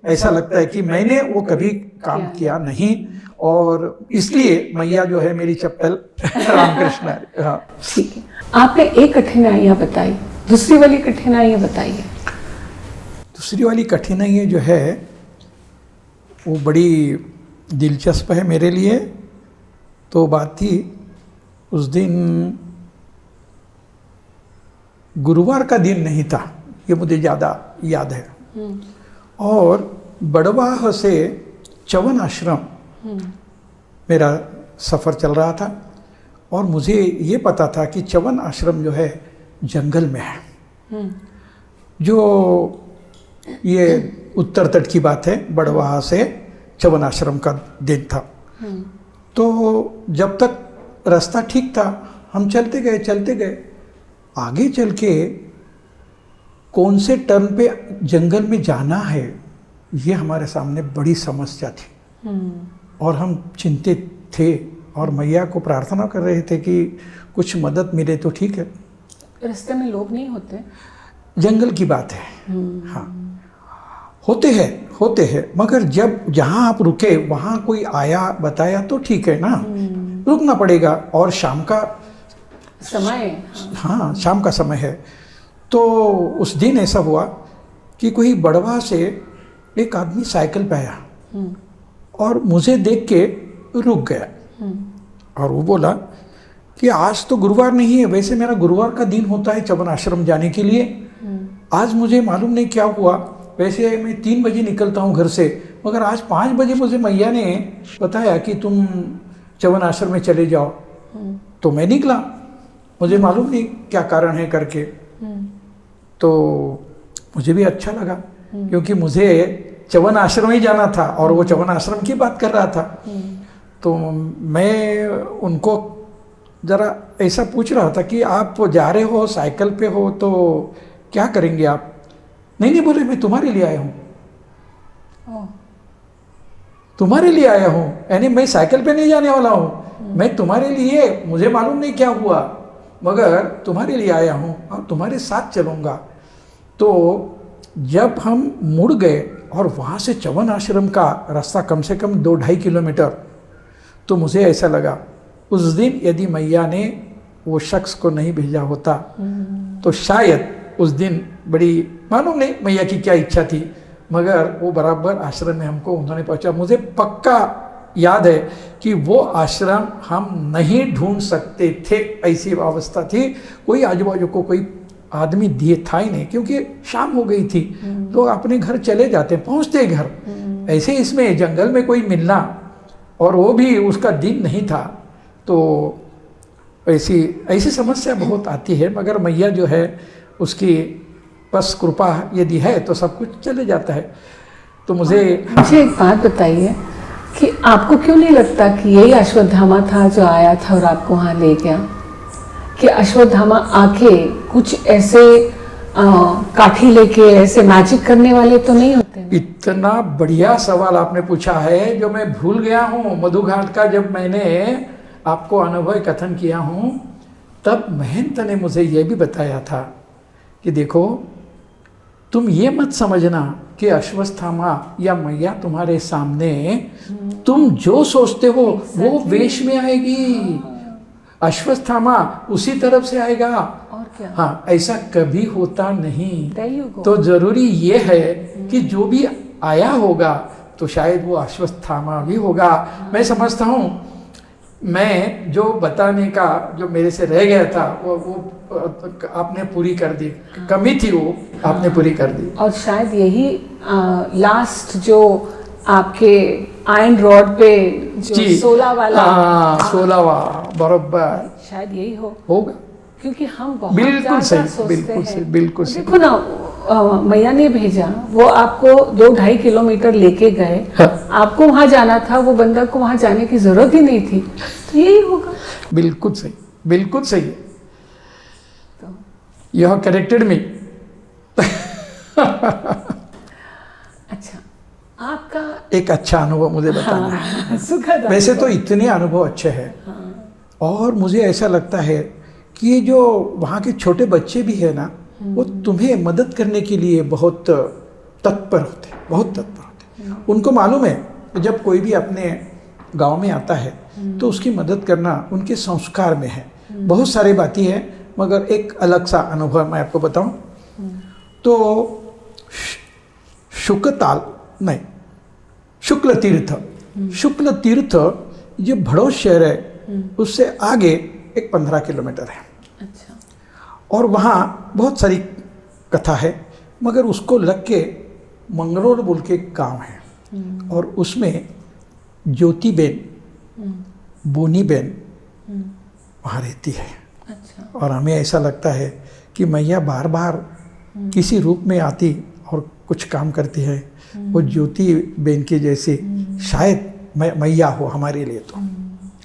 ऐसा लगता है कि मैंने वो कभी काम किया नहीं, और इसलिए मैया जो है मेरी चप्पल रामकृष्ण। हाँ ठीक है, आपने एक कठिनाइयाँ बताई, दूसरी वाली कठिनाइयाँ बताइए। दूसरी वाली कठिनाइयाँ जो है वो बड़ी दिलचस्प है मेरे लिए। तो बात थी उस दिन गुरुवार का दिन नहीं था, ये मुझे ज़्यादा याद है, और बड़वाह से चवन आश्रम मेरा सफ़र चल रहा था, और मुझे ये पता था कि चवन आश्रम जो है जंगल में है। जो ये उत्तर तट की बात है, बड़वाह से चवन आश्रम का दिन था। तो जब तक रास्ता ठीक था हम चलते गए, आगे चल के कौन से टर्न पे जंगल में जाना है ये हमारे सामने बड़ी समस्या थी, और हम चिंतित थे और मैया को प्रार्थना कर रहे थे कि कुछ मदद मिले तो ठीक है। रास्ते में लोग नहीं होते? जंगल की बात है, हाँ होते हैं, मगर जब जहाँ आप रुके वहाँ कोई आया बताया तो ठीक है ना, रुकना पड़ेगा, और शाम का समय, हाँ शाम का समय है। तो उस दिन ऐसा हुआ कि कोई बड़वा से एक आदमी साइकिल पे आया और मुझे देख के रुक गया, और वो बोला कि आज तो गुरुवार नहीं है, वैसे मेरा गुरुवार का दिन होता है चवन आश्रम जाने के लिए, आज मुझे मालूम नहीं क्या हुआ, वैसे मैं 3 बजे निकलता हूँ घर से, मगर आज 5 बजे मुझे मैया ने बताया कि तुम चवन आश्रम में चले जाओ। तो मैं निकला, मुझे मालूम नहीं क्या कारण है करके। तो मुझे भी अच्छा लगा, क्योंकि मुझे चवन आश्रम ही जाना था और वो चवन आश्रम की बात कर रहा था। तो मैं उनको ज़रा ऐसा पूछ रहा था कि आप जा रहे हो, साइकिल पे हो, तो क्या करेंगे आप? नहीं बोले, मैं तुम्हारे लिए आया हूँ, तुम्हारे लिए आया हूँ, यानी मैं साइकिल पे नहीं जाने वाला हूँ, मैं तुम्हारे लिए, मुझे मालूम नहीं क्या हुआ, मगर तुम्हारे लिए आया हूँ और तुम्हारे साथ चलूँगा। तो जब हम मुड़ गए और वहाँ से चवन आश्रम का रास्ता कम से कम 2-2.5 किलोमीटर, तो मुझे ऐसा लगा उस दिन यदि मैया ने वो शख्स को नहीं भेजा होता तो शायद उस दिन बड़ी, मालूम नहीं मैया की क्या इच्छा थी, मगर वो बराबर आश्रम में हमको उन्होंने पहुँचा। मुझे पक्का याद है कि वो आश्रम हम नहीं ढूंढ सकते थे, ऐसी अवस्था थी, कोई आजू बाजू को कोई आदमी दिए था ही नहीं, क्योंकि शाम हो गई थी, तो अपने घर चले जाते, पहुंचते घर। ऐसे इसमें जंगल में कोई मिलना, और वो भी उसका दिन नहीं था, तो ऐसी समस्या बहुत आती है, मगर मैया जो है उसकी बस कृपा यदि है तो सब कुछ चले जाता है। तो मुझे एक बात बताइए कि आपको क्यों नहीं लगता कि यही अश्वत्थामा था जो आया था और आपको वहाँ ले गया, कि अश्वत्थामा आके कुछ ऐसे काठी लेके ऐसे मैजिक करने वाले तो नहीं होते? इतना बढ़िया सवाल आपने पूछा है, जो मैं भूल गया हूँ। मधुघाट का जब मैंने आपको अनुभव कथन किया हूँ, तब महंत ने मुझे ये भी बताया था कि देखो, तुम ये मत समझना कि अश्वत्थामा या मैया तुम्हारे सामने तुम जो सोचते हो वो वेश में आएगी, अश्वत्थामा उसी तरफ से आएगा। और क्या? हाँ, ऐसा कभी होता नहीं। तो जरूरी ये है कि जो भी आया होगा तो शायद वो अश्वत्थामा भी होगा। मैं समझता हूँ मैं जो बताने का जो मेरे से रह गया था वो आपने पूरी कर दी, कमी थी वो आपने पूरी कर दी। और शायद यही लास्ट जो आपके आयरन रॉड पे जो 16 वाला, 16वां बराबर, शायद यही होगा, क्योंकि हम बहुत बिल्कुल सही, सोचते हैं। बिल्कुल सही। देखो ना, मैया ने भेजा, वो आपको 2-2.5 किलोमीटर लेके गए। हाँ। आपको वहाँ जाना था, वो बंदा को वहाँ जाने की जरूरत ही नहीं थी, तो यही होगा। बिल्कुल सही, बिल्कुल सही। You have corrected me. अच्छा, आपका एक अच्छा अनुभव मुझे बताना है। हाँ, सुखद वैसे तो इतने अनुभव अच्छे हैं, और मुझे ऐसा लगता है कि ये जो वहाँ के छोटे बच्चे भी है ना, वो तुम्हें मदद करने के लिए बहुत तत्पर होते, बहुत तत्पर होते। उनको मालूम है कि जब कोई भी अपने गांव में आता है तो उसकी मदद करना उनके संस्कार में है। बहुत सारी बातें हैं, मगर एक अलग सा अनुभव मैं आपको बताऊं तो शुक्ल तीर्थ जो भड़ोस शहर है उससे आगे एक 15 किलोमीटर है। अच्छा। और वहाँ बहुत सारी कथा है, मगर उसको लग के मंगरोर बोल के एक गाँव है, और उसमें ज्योति बेन, बोनी बेन वहाँ रहती है। अच्छा। और हमें ऐसा लगता है कि मैया बार बार किसी रूप में आती और कुछ काम करती है। वो ज्योति बेन की जैसी शायद मैया हो हमारे लिए। तो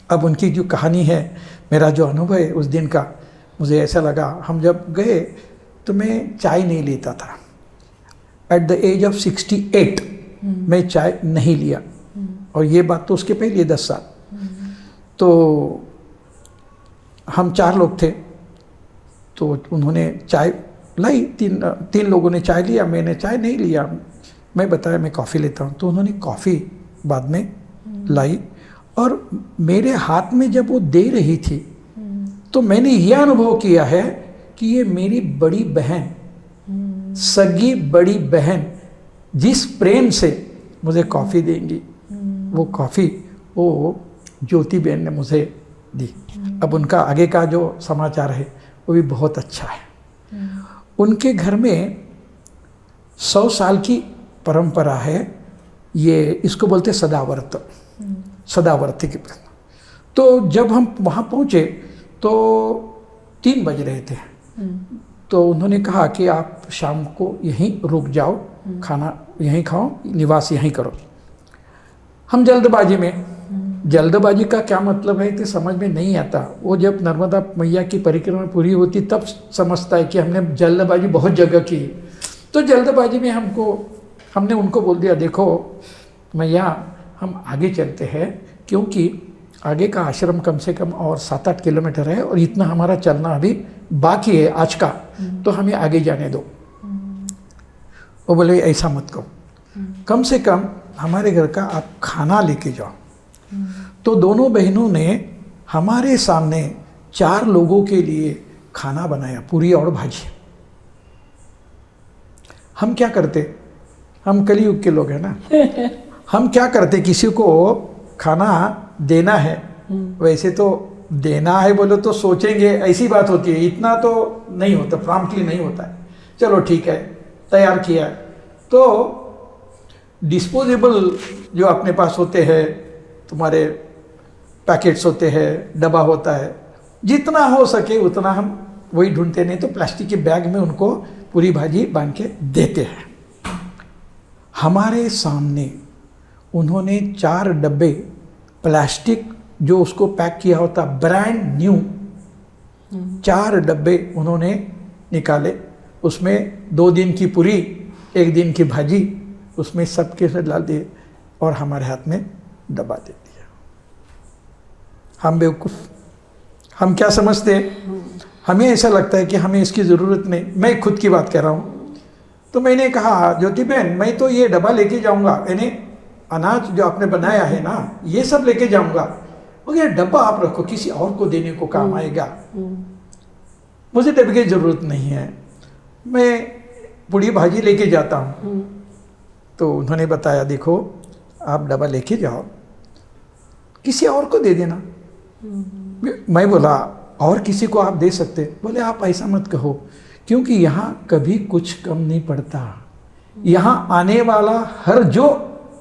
अब उनकी जो कहानी है, मेरा जो अनुभव है उस दिन का, मुझे ऐसा लगा, हम जब गए तो मैं चाय नहीं लेता था। एट द एज ऑफ 68 मैं चाय नहीं लिया, और ये बात तो उसके पहले 10 साल। तो हम 4 लोग थे, तो उन्होंने चाय लाई, तीन लोगों ने चाय लिया, मैंने चाय नहीं लिया। मैं बताया मैं कॉफ़ी लेता हूँ, तो उन्होंने कॉफ़ी बाद में लाई, और मेरे हाथ में जब वो दे रही थी तो मैंने यह अनुभव किया है कि ये मेरी बड़ी बहन, सगी बड़ी बहन जिस प्रेम से मुझे कॉफ़ी देंगी, वो कॉफ़ी वो ज्योति बेन ने मुझे दी। अब उनका आगे का जो समाचार है वो भी बहुत अच्छा है। उनके घर में 100 साल की परंपरा है, ये इसको बोलते सदावर्त, सदावर्ती की। तो जब हम वहाँ पहुँचे तो 3 बज रहे थे, तो उन्होंने कहा कि आप शाम को यहीं रुक जाओ, खाना यहीं खाओ, निवास यहीं करो। हम जल्दबाजी का क्या मतलब है तो समझ में नहीं आता। वो जब नर्मदा मैया की परिक्रमा पूरी होती तब समझता है कि हमने जल्दबाजी बहुत जगह की। तो जल्दबाजी में हमने उनको बोल दिया, देखो मैया हम आगे चलते हैं, क्योंकि आगे का आश्रम कम से कम और 7-8 किलोमीटर है, और इतना हमारा चलना अभी बाकी है आज का, तो हमें आगे जाने दो। वो बोले ऐसा मत करो, कम से कम हमारे घर का आप खाना लेके जाओ। तो दोनों बहनों ने हमारे सामने 4 लोगों के लिए खाना बनाया, पूरी और भाजी। हम क्या करते, हम कलयुग के लोग हैं ना, हम क्या करते, किसी को खाना देना है, वैसे तो देना है बोलो तो सोचेंगे, ऐसी बात होती है, इतना तो नहीं होता, प्रॉम्प्टली नहीं होता है। चलो ठीक है, तैयार किया, तो डिस्पोजेबल जो अपने पास होते हैं, तुम्हारे पैकेट्स होते हैं, डब्बा होता है, जितना हो सके उतना हम वही ढूंढते, नहीं तो प्लास्टिक के बैग में उनको पूरी भाजी बांध के देते हैं। हमारे सामने उन्होंने 4 डब्बे प्लास्टिक जो उसको पैक किया होता ब्रांड न्यू, 4 डब्बे उन्होंने निकाले, उसमें 2 दिन की पूरी, 1 दिन की भाजी, उसमें सबके साथ डाल दिए और हमारे हाथ में डब्बा दे दिया। हम बेवकूफ़, हम क्या समझते हैं, हमें ऐसा लगता है कि हमें इसकी ज़रूरत नहीं। मैं खुद की बात कर रहा हूँ, तो मैंने कहा ज्योति बहन मैं तो ये डब्बा लेके जाऊँगा, यानी अनाज जो आपने बनाया है ना ये सब लेके जाऊँगा, मगर डब्बा आप रखो, किसी और को देने को काम आएगा, मुझे डब्बे की ज़रूरत नहीं है, मैं पूरी भाजी लेके जाता हूँ। तो उन्होंने बताया देखो आप डब्बा लेके जाओ, किसी और को दे देना। मैं बोला और किसी को आप दे सकते, बोले आप ऐसा मत कहो, क्योंकि यहाँ कभी कुछ कम नहीं पड़ता। यहाँ आने वाला हर जो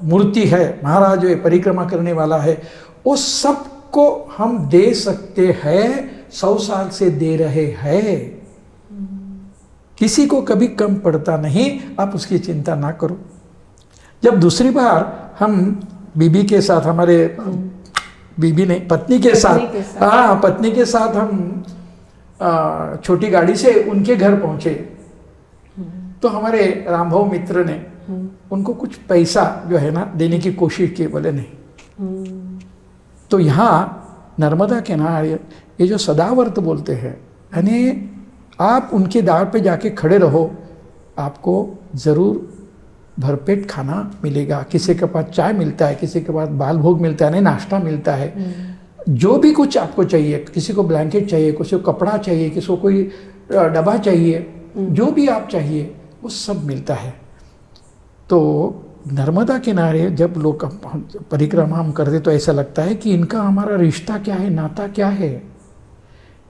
मूर्ति है, महाराज जो परिक्रमा करने वाला है, वो सबको हम दे सकते हैं, 100 साल से दे रहे हैं, किसी को कभी कम पड़ता नहीं, आप उसकी चिंता ना करो। जब दूसरी बार हम बीबी के साथ, हमारे बीबी नहीं पत्नी के साथ, हाँ पत्नी के साथ हम छोटी गाड़ी से उनके घर पहुंचे। तो हमारे रामभाव मित्र ने उनको कुछ पैसा जो है ना देने की कोशिश की, बोले नहीं। तो यहाँ नर्मदा किनारे ये जो सदावर्त बोलते हैं, यानी आप उनके द्वार पे जाके खड़े रहो, आपको ज़रूर भरपेट खाना मिलेगा। किसी के पास चाय मिलता है, किसी के पास बाल भोग मिलता है, नहीं नाश्ता मिलता है, जो भी कुछ आपको चाहिए, किसी को ब्लैंकेट चाहिए, किसी को कपड़ा चाहिए, किसी को कोई डब्बा चाहिए, जो भी आप चाहिए वो सब मिलता है। तो नर्मदा किनारे जब लोग परिक्रमा हम करते तो ऐसा लगता है कि इनका हमारा रिश्ता क्या है, नाता क्या है।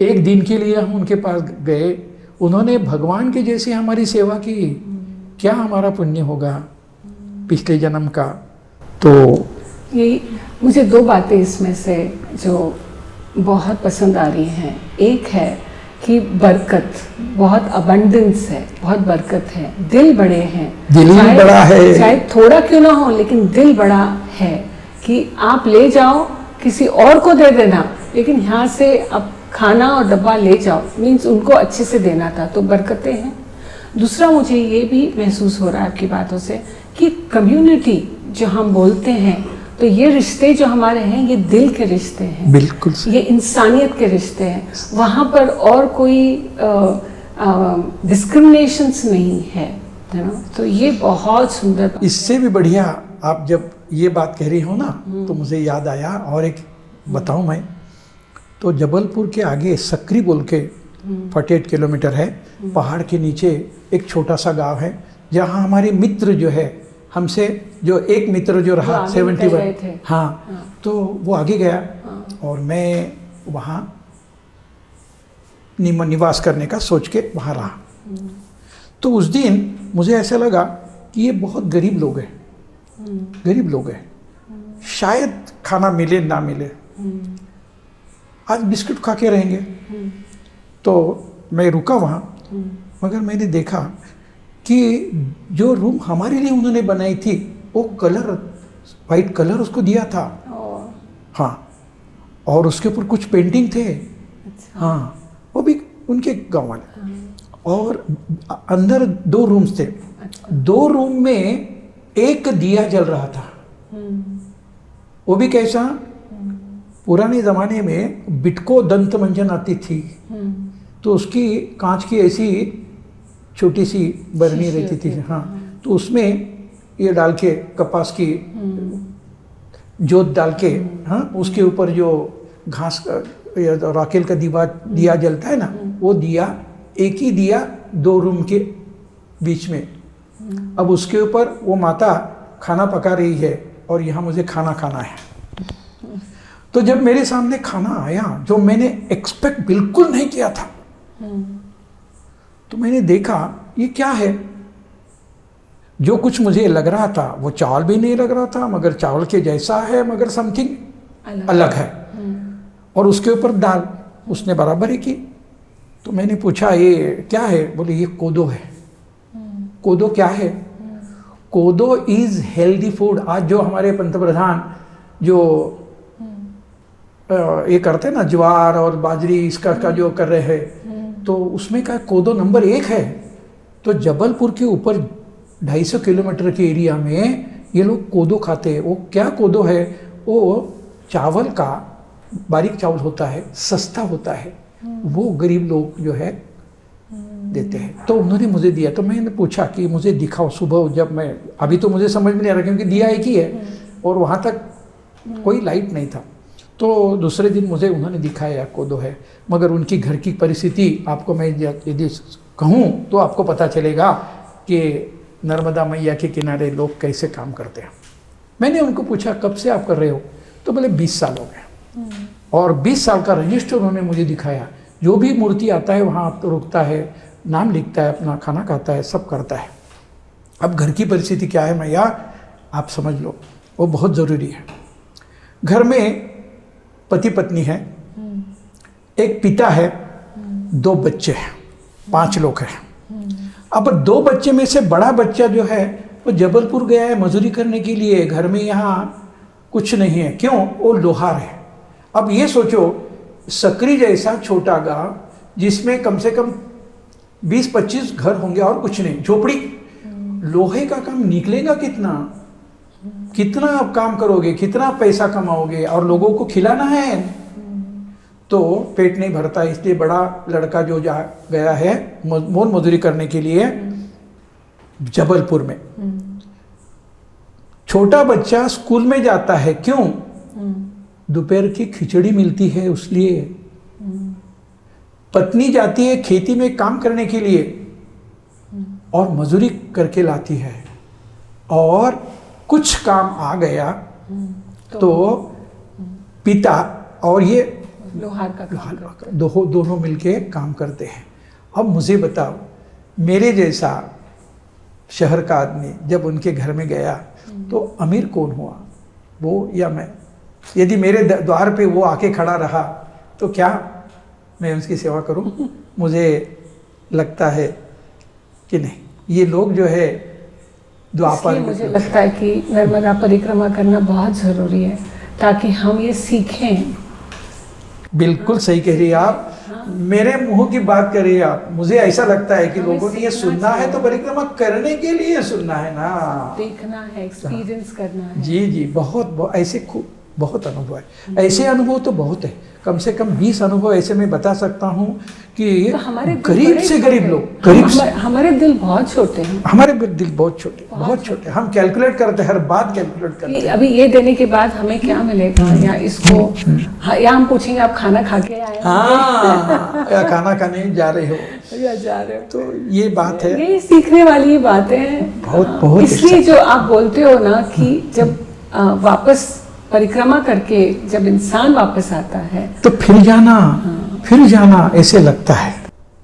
एक दिन के लिए हम उनके पास गए, उन्होंने भगवान के जैसी हमारी सेवा की, क्या हमारा पुण्य होगा पिछले जन्म का। तो यही मुझे दो बातें इसमें से जो बहुत पसंद आ रही हैं। एक है कि बरकत, बहुत अबंडेंस है, बहुत बरकत है, दिल बड़े हैं, दिल ही बड़ा है, चाहे थोड़ा क्यों ना हो लेकिन दिल बड़ा है कि आप ले जाओ, किसी और को दे देना, लेकिन यहाँ से अब खाना और डब्बा ले जाओ, मीन्स उनको अच्छे से देना था, तो बरकतें हैं। दूसरा मुझे ये भी महसूस हो रहा है आपकी बातों से कि कम्युनिटी जो हम बोलते हैं, तो ये रिश्ते जो हमारे हैं ये दिल के रिश्ते हैं, बिल्कुल ये इंसानियत के रिश्ते हैं। वहाँ पर और कोई डिस्क्रिमिनेशंस नहीं है ना। तो ये बहुत सुंदर बात। इससे भी बढ़िया आप जब ये बात कह रही हो ना, तो मुझे याद आया और एक बताऊं मैं, तो जबलपुर के आगे सक्री बोल के 48 किलोमीटर है, पहाड़ के नीचे एक छोटा सा गांव है, जहाँ हमारे मित्र जो है हमसे, जो एक मित्र जो रहा 71, हाँ, तो वो आगे गया और मैं वहाँ निवास करने का सोच के वहाँ रहा। तो उस दिन मुझे ऐसा लगा कि ये बहुत गरीब लोग हैं, गरीब लोग हैं, शायद खाना मिले ना मिले, आज बिस्कुट खा के रहेंगे। तो मैं रुका वहाँ, मगर मैंने देखा कि जो रूम हमारे लिए उन्होंने बनाई थी वो कलर, वाइट कलर उसको दिया था, हाँ, और उसके ऊपर कुछ पेंटिंग थे, हाँ, वो भी उनके गांव वाले, और अंदर 2 रूम्स थे, 2 रूम में एक दिया जल रहा था। वो भी कैसा, पुराने ज़माने में बिटको दंत मंजन आती थी, तो उसकी कांच की ऐसी छोटी सी बरनी रहती थी, हाँ, तो उसमें ये डाल के कपास की जोत डाल के, हाँ, उसके ऊपर जो घास राखेल का दिया जलता है ना, वो दिया, एक ही दिया 2 रूम के बीच में। अब उसके ऊपर वो माता खाना पका रही है और यहाँ मुझे खाना खाना है। तो जब मेरे सामने खाना आया जो मैंने एक्सपेक्ट बिल्कुल नहीं किया था, तो मैंने देखा ये क्या है। जो कुछ मुझे लग रहा था वो चावल भी नहीं लग रहा था, मगर चावल के जैसा है, मगर समथिंग अलग है, और उसके ऊपर दाल उसने बराबर की। तो मैंने पूछा ये क्या है, बोले ये कोदो है। कोदो क्या है? कोदो इज हेल्दी फूड। आज जो हमारे पंतप्रधान जो ये करते हैं ना, ज्वार और बाजरी इसका का जो कर रहे हैं, तो उसमें का कोदो नंबर 1 है। तो जबलपुर के ऊपर 250 किलोमीटर के एरिया में ये लोग कोदो खाते हैं। वो क्या कोदो है? वो चावल का बारीक चावल होता है, सस्ता होता है, वो गरीब लोग जो है देते हैं। तो उन्होंने मुझे दिया, तो मैंने पूछा कि मुझे दिखाओ। सुबह जब मैं, अभी तो मुझे समझ में नहीं आ रहा क्योंकि दिया एक ही है और वहाँ तक कोई लाइट नहीं था। तो दूसरे दिन मुझे उन्होंने दिखाया कोदो है, मगर उनकी घर की परिस्थिति आपको मैं यदि कहूँ तो आपको पता चलेगा कि नर्मदा मैया के किनारे लोग कैसे काम करते हैं। मैंने उनको पूछा कब से आप कर रहे हो? तो बोले 20 साल हो गए। और 20 साल का रजिस्टर उन्होंने मुझे दिखाया। जो भी मूर्ति आता है वहाँ तो रुकता है, नाम लिखता है, अपना खाना खाता है, सब करता है। अब घर की परिस्थिति क्या है मैया, आप समझ लो, वो बहुत ज़रूरी है। घर में पति पत्नी है, एक पिता है, 2 बच्चे हैं, 5 लोग हैं। अब 2 बच्चे में से बड़ा बच्चा जो है वो जबलपुर गया है मजदूरी करने के लिए। घर में यहाँ कुछ नहीं है, क्यों? वो लोहार है। अब ये सोचो, सकरी जैसा छोटा गांव, जिसमें कम से कम 20-25 घर होंगे और कुछ नहीं, झोपड़ी। लोहे का काम निकलेगा कितना, कितना आप काम करोगे, कितना पैसा कमाओगे, और लोगों को खिलाना है तो पेट नहीं भरता। इसलिए बड़ा लड़का जो जा गया है मोल मजदूरी करने के लिए जबलपुर में, छोटा बच्चा स्कूल में जाता है, क्यों? दोपहर की खिचड़ी मिलती है उसलिए। पत्नी जाती है खेती में काम करने के लिए और मजदूरी करके लाती है, और कुछ काम आ गया तो पिता और ये लोहार का काम दोनों मिलके काम करते हैं। अब मुझे बताओ, मेरे जैसा शहर का आदमी जब उनके घर में गया तो अमीर कौन हुआ, वो या मैं? यदि मेरे द्वार पे वो आके खड़ा रहा तो क्या मैं उसकी सेवा करूं? मुझे लगता है कि नहीं, ये लोग जो है द्वापर। मुझे लगता है कि नर्मदा परिक्रमा करना बहुत ज़रूरी है ताकि हम ये सीखें। बिल्कुल सही कह रही है आप, मेरे मुंह की बात कर रही है आप। मुझे ऐसा लगता है कि लोगों ने ये सुनना है तो परिक्रमा करने के लिए सुनना है ना, देखना है, एक्सपीरियंस करना है। जी जी, बहुत ऐसे बहुत अनुभव है। ऐसे अनुभव तो बहुत है, कम से कम 20 अनुभव ऐसे मैं बता सकता हूँ कि तो हमारे गरीब से गरीब लोग, गरीब से हमारे दिल बहुत छोटे हैं। हमारे दिल बहुत छोटे, बहुत छोटे। हम कैलकुलेट करते हैं, हर बात कैलकुलेट करते हैं। अभी ये देने के बाद हमें क्या मिलेगा, या इसको या हम पूछेंगे आप खाना खा के आए? हाँ, या खाना खाने जा रहे हो, या जा रहे हो, तो ये बात है। यही सीखने वाली बातें हैं। बहुत इसलिए जो आप बोलते हो ना कि जब वापस परिक्रमा करके जब इंसान वापस आता है तो फिर जाना ऐसे लगता है।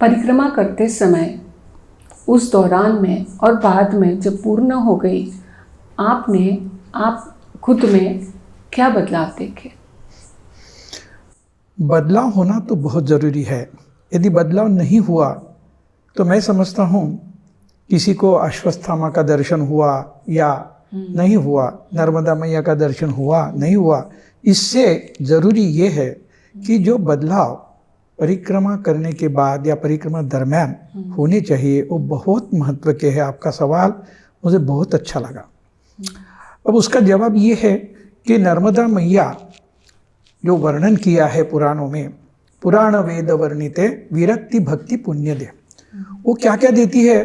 परिक्रमा करते समय, उस दौरान में और बाद में जब पूर्ण हो गई, आप खुद में क्या बदलाव देखे? बदलाव होना तो बहुत ज़रूरी है। यदि बदलाव नहीं हुआ तो मैं समझता हूँ किसी को अश्वत्थामा का दर्शन हुआ या नहीं हुआ, नर्मदा मैया का दर्शन हुआ नहीं हुआ, इससे ज़रूरी ये है कि जो बदलाव परिक्रमा करने के बाद या परिक्रमा दरम्यान होने चाहिए वो बहुत महत्व के है। आपका सवाल मुझे बहुत अच्छा लगा। अब उसका जवाब ये है कि नर्मदा मैया जो वर्णन किया है पुराणों में, पुराण वेद वर्णिते विरक्ति भक्ति पुण्य दे, वो क्या क्या देती है?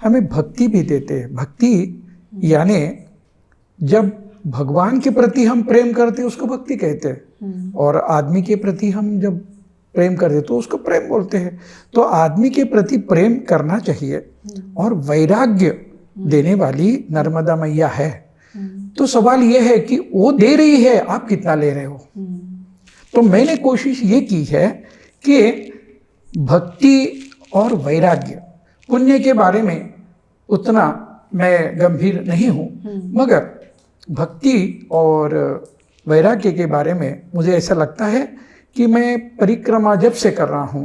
हमें भक्ति भी देते हैं। भक्ति यानी जब भगवान के प्रति हम प्रेम करते हैं उसको भक्ति कहते हैं, और आदमी के प्रति हम जब प्रेम करते तो उसको प्रेम बोलते हैं। तो आदमी के प्रति प्रेम करना चाहिए, और वैराग्य देने वाली नर्मदा मैया है। तो सवाल यह है कि वो दे रही है, आप कितना ले रहे हो? तो मैंने कोशिश ये की है कि भक्ति और वैराग्य, पुण्य के बारे में उतना मैं गंभीर नहीं हूँ, मगर भक्ति और वैराग्य के बारे में मुझे ऐसा लगता है कि मैं परिक्रमा जब से कर रहा हूँ,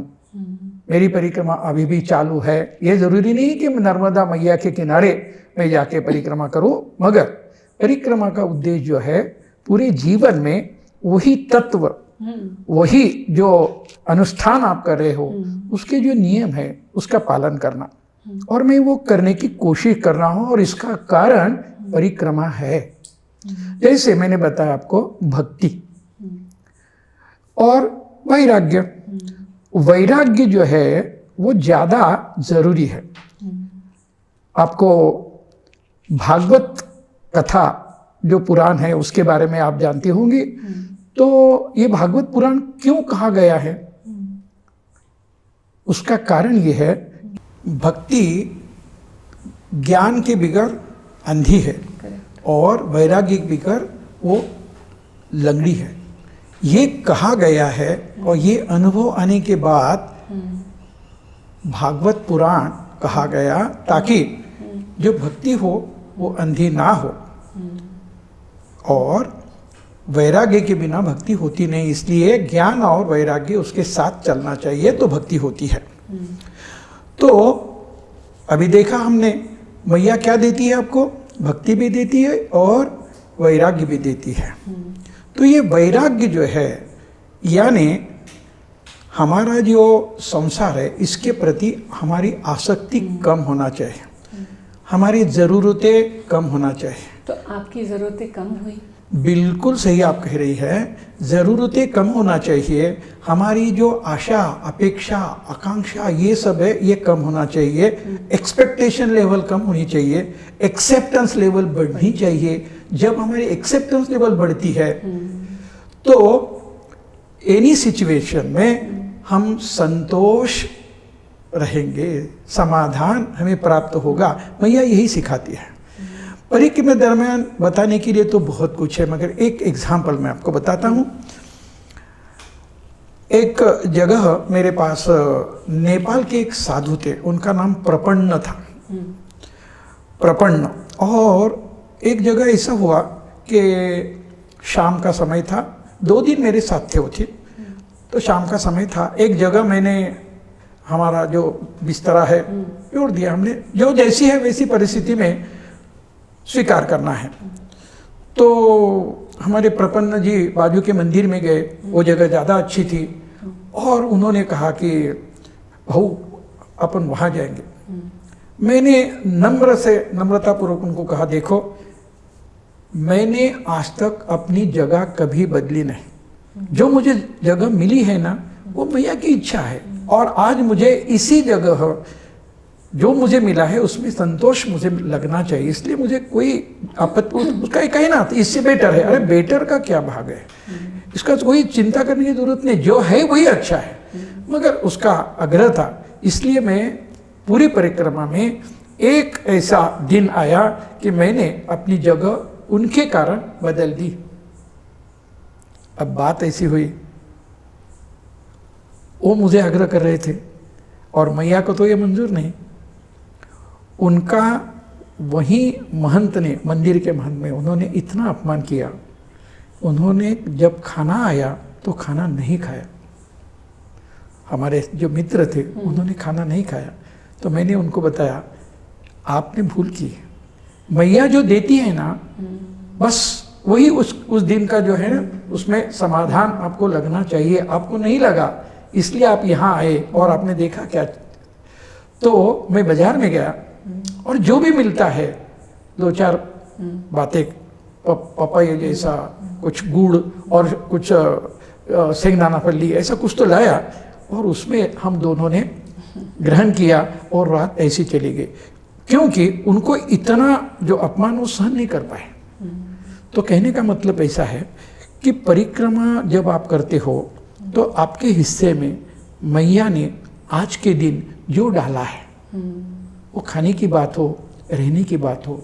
मेरी परिक्रमा अभी भी चालू है। ये ज़रूरी नहीं कि मैं नर्मदा मैया के किनारे में जाके परिक्रमा करूँ, मगर परिक्रमा का उद्देश्य जो है पूरे जीवन में वही तत्व, वही जो अनुष्ठान आप कर रहे हो उसके जो नियम है उसका पालन करना, और मैं वो करने की कोशिश कर रहा हूँ। और इसका कारण परिक्रमा है। जैसे मैंने बताया आपको, भक्ति और वैराग्य। वैराग्य जो है वो ज़्यादा ज़रूरी है। आपको भागवत कथा जो पुराण है उसके बारे में आप जानते होंगे। तो ये भागवत पुराण क्यों कहा गया है? उसका कारण ये है, भक्ति ज्ञान के बिगर अंधी है और वैराग्य के बिगर वो लंगड़ी है। ये कहा गया है, और ये अनुभव आने के बाद भागवत पुराण कहा गया, ताकि जो भक्ति हो वो अंधी ना हो, और वैराग्य के बिना भक्ति होती नहीं। इसलिए ज्ञान और वैराग्य उसके साथ चलना चाहिए तो भक्ति होती है। तो अभी देखा हमने, मैया क्या देती है आपको? भक्ति भी देती है और वैराग्य भी देती है। तो ये वैराग्य जो है, यानी हमारा जो संसार है इसके प्रति हमारी आसक्ति कम होना चाहिए, हमारी ज़रूरतें कम होना चाहिए। तो आपकी ज़रूरतें कम हुई? बिल्कुल सही आप कह रही है, ज़रूरतें कम होना चाहिए। हमारी जो आशा, अपेक्षा, आकांक्षा ये सब है, ये कम होना चाहिए। एक्सपेक्टेशन लेवल कम होनी चाहिए, एक्सेप्टेंस लेवल बढ़नी चाहिए। जब हमारी एक्सेप्टेंस लेवल बढ़ती है तो एनी सिचुएशन में हम संतोष रहेंगे, समाधान हमें प्राप्त होगा। मैया यही सिखाती है। परीक्षा में दरमियान बताने के लिए तो बहुत कुछ है, मगर एक एग्जाम्पल मैं आपको बताता हूँ। एक जगह मेरे पास नेपाल के एक साधु थे, उनका नाम प्रपन्न था, प्रपन्न। और एक जगह ऐसा हुआ कि शाम का समय था, 2 दिन मेरे साथ थे वो थे, तो शाम का समय था। एक जगह मैंने हमारा जो बिस्तरा है जोड़ दिया, हमने जो जैसी है वैसी परिस्थिति में स्वीकार करना है। तो हमारे प्रपन्न जी बाजू के मंदिर में गए, वो जगह ज़्यादा अच्छी थी, और उन्होंने कहा कि भाऊ अपन वहाँ जाएंगे। मैंने नम्रतापूर्वक उनको कहा, देखो मैंने आज तक अपनी जगह कभी बदली नहीं, जो मुझे जगह मिली है ना वो मैया की इच्छा है, और आज मुझे इसी जगह जो मुझे मिला है उसमें संतोष मुझे लगना चाहिए, इसलिए मुझे कोई आपत्ति उसका कहीं ना इससे बेटर है। अरे बेटर का क्या भाग है, इसका कोई चिंता करने की जरूरत नहीं, जो है वही अच्छा है। मगर उसका आग्रह था, इसलिए मैं पूरी परिक्रमा में एक ऐसा दिन आया कि मैंने अपनी जगह उनके कारण बदल दी। अब बात ऐसी हुई, वो मुझे आग्रह कर रहे थे और मैया को तो ये मंजूर नहीं। उनका वही महंत ने, मंदिर के महंत में, उन्होंने इतना अपमान किया। उन्होंने जब खाना आया तो खाना नहीं खाया। हमारे जो मित्र थे उन्होंने खाना नहीं खाया। तो मैंने उनको बताया, आपने भूल की, मैया जो देती है ना बस वही उस दिन का जो है ना उसमें समाधान आपको लगना चाहिए। आपको नहीं लगा इसलिए आप यहाँ आए और आपने देखा क्या। तो मैं बाजार में गया और जो भी मिलता है 2-4 बातें, पपाया जैसा, कुछ गुड़ और कुछ सेंगदाना फली, ऐसा कुछ तो लाया, और उसमें हम दोनों ने ग्रहण किया और रात ऐसी चली गई, क्योंकि उनको इतना जो अपमान वो सहन नहीं कर पाए। तो कहने का मतलब ऐसा है कि परिक्रमा जब आप करते हो तो आपके हिस्से में मैया ने आज के दिन जो डाला है, वो खाने की बात हो, रहने की बात हो,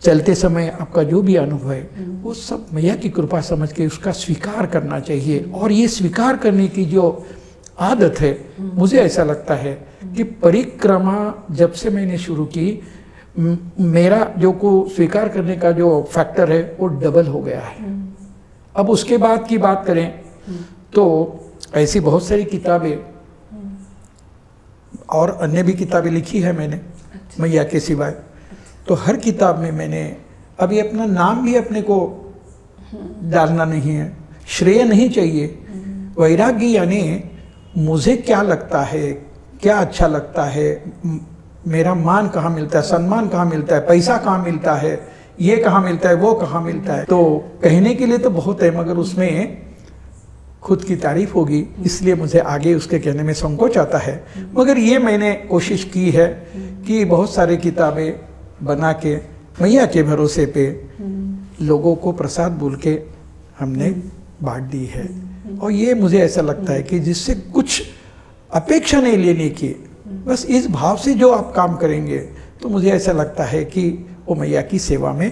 चलते समय आपका जो भी अनुभव है, वो सब मैया की कृपा समझ के उसका स्वीकार करना चाहिए। और ये स्वीकार करने की जो आदत है, मुझे ऐसा लगता है कि परिक्रमा जब से मैंने शुरू की, मेरा जो को स्वीकार करने का जो फैक्टर है वो डबल हो गया है। अब उसके बाद की बात करें तो ऐसी बहुत सारी किताबें और अन्य भी किताबें लिखी है मैंने मैया के सिवाय। तो हर किताब में मैंने अभी अपना नाम भी अपने को डालना नहीं है, श्रेय नहीं चाहिए। वैराग्य यानी मुझे क्या लगता है, क्या अच्छा लगता है, मेरा मान कहाँ मिलता है, सम्मान कहाँ मिलता है, पैसा कहाँ मिलता है, ये कहाँ मिलता है, वो कहाँ मिलता है। तो कहने के लिए तो बहुत है, मगर उसमें खुद की तारीफ होगी, इसलिए मुझे आगे उसके कहने में संकोच आता है। मगर ये मैंने कोशिश की है कि बहुत सारी किताबें बना के मैया के भरोसे पे लोगों को प्रसाद बोल के हमने बांट दी है। और ये मुझे ऐसा लगता है कि जिससे कुछ अपेक्षा नहीं लेने की, बस इस भाव से जो आप काम करेंगे तो मुझे ऐसा लगता है कि वो मैया की सेवा में।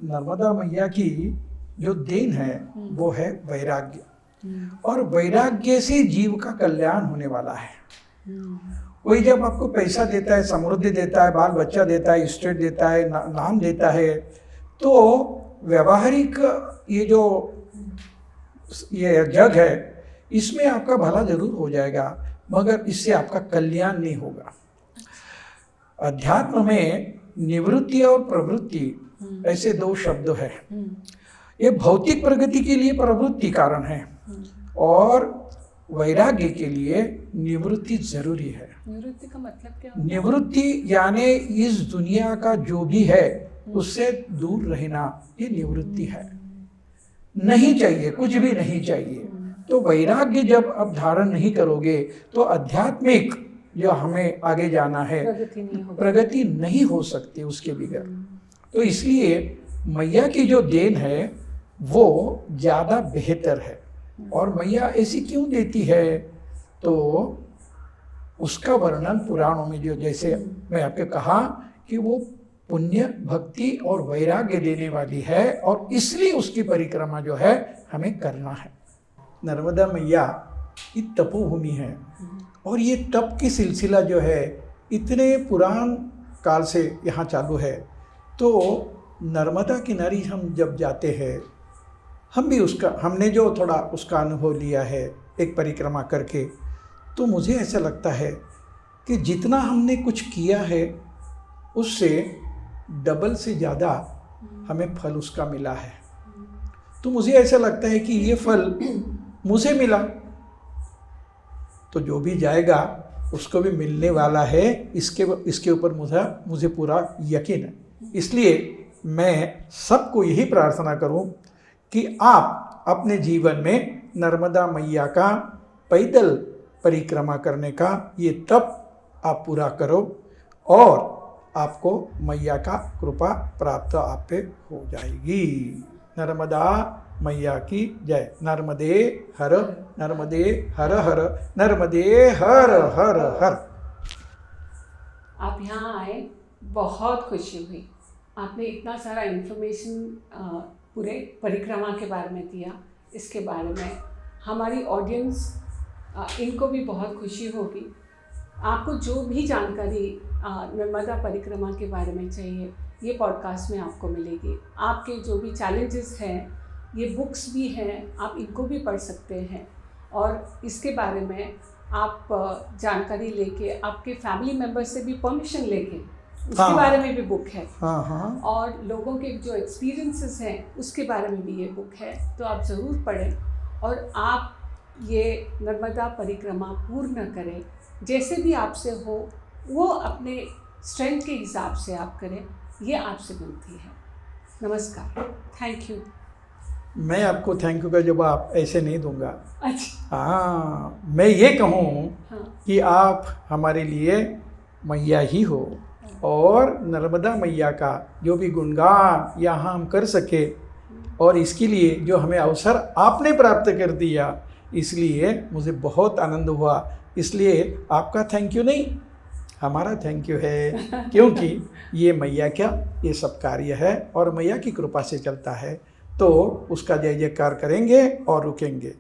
नर्मदा मैया की जो देन है वो है वैराग्य, और वैराग्य से जीव का कल्याण होने वाला है। वही जब आपको पैसा देता है, समृद्धि देता है, बाल बच्चा देता है, स्टेट देता है, नाम देता है, तो व्यवहारिक ये जो ये जग है इसमें आपका भला जरूर हो जाएगा, मगर इससे आपका कल्याण नहीं होगा। अध्यात्म में निवृत्ति और प्रवृत्ति ऐसे 2 शब्द हैं। ये भौतिक प्रगति के लिए प्रवृत्ति कारण है, और वैराग्य के लिए निवृत्ति जरूरी है। निवृत्ति का मतलब क्या? निवृत्ति यानी इस दुनिया का जो भी है उससे दूर रहना, ये निवृत्ति है। नहीं चाहिए, कुछ भी नहीं चाहिए। तो वैराग्य जब आप धारण नहीं करोगे तो आध्यात्मिक जो हमें आगे जाना है प्रगति नहीं हो सकती उसके बगैर। तो इसलिए मैया की जो देन है वो ज़्यादा बेहतर है। और मैया ऐसी क्यों देती है, तो उसका वर्णन पुराणों में जो, जैसे मैं आपको कहा कि वो पुण्य, भक्ति और वैराग्य देने वाली है और इसलिए उसकी परिक्रमा जो है हमें करना है। नर्मदा मैया ये तपोभूमि है और ये तप की सिलसिला जो है इतने पुरान काल से यहाँ चालू है। तो नर्मदा किनारी हम जब जाते हैं, हम भी हमने जो थोड़ा उसका अनुभव लिया है एक परिक्रमा करके, तो मुझे ऐसा लगता है कि जितना हमने कुछ किया है उससे डबल से ज़्यादा हमें फल उसका मिला है। तो मुझे ऐसा लगता है कि ये फल मुझे मिला तो जो भी जाएगा उसको भी मिलने वाला है, इसके ऊपर मुझे पूरा यकीन है। इसलिए मैं सबको यही प्रार्थना करूं कि आप अपने जीवन में नर्मदा मैया का पैदल परिक्रमा करने का ये तप आप पूरा करो और आपको मैया का कृपा प्राप्त आप पे हो जाएगी। नर्मदा मैया की जय। नर्मदे हर नर्मदे हर हर नर्मदे हर हर हर। आप यहाँ आए, बहुत खुशी हुई। आपने इतना सारा इन्फॉर्मेशन पूरे परिक्रमा के बारे में दिया, इसके बारे में हमारी ऑडियंस इनको भी बहुत खुशी होगी। आपको जो भी जानकारी नर्मदा परिक्रमा के बारे में चाहिए ये पॉडकास्ट में आपको मिलेगी। आपके जो भी चैलेंजेस हैं, ये बुक्स भी हैं, आप इनको भी पढ़ सकते हैं और इसके बारे में आप जानकारी लेके आपके फैमिली मेम्बर से भी परमिशन लेके उसके बारे में भी बुक है। और लोगों के जो एक्सपीरियंसेस हैं उसके बारे में भी ये बुक है, तो आप ज़रूर पढ़ें और आप ये नर्मदा परिक्रमा पूर्ण करें। जैसे भी आपसे हो वो अपने स्ट्रेंथ के हिसाब से आप करें, ये आपसे विनती है। नमस्कार, थैंक यू। मैं आपको थैंक यू का जवाब ऐसे नहीं दूंगा। अच्छा, हाँ, मैं ये कहूँ कि आप हमारे लिए मैया ही हो और नर्मदा मैया का जो भी गुणगान यहाँ हम कर सके और इसके लिए जो हमें अवसर आपने प्राप्त कर दिया, इसलिए मुझे बहुत आनंद हुआ। इसलिए आपका थैंक यू नहीं, हमारा थैंक यू है, क्योंकि ये मैया क्या ये सब कार्य है और मैया की कृपा से चलता है। तो उसका जय जयकार करेंगे और रुकेंगे।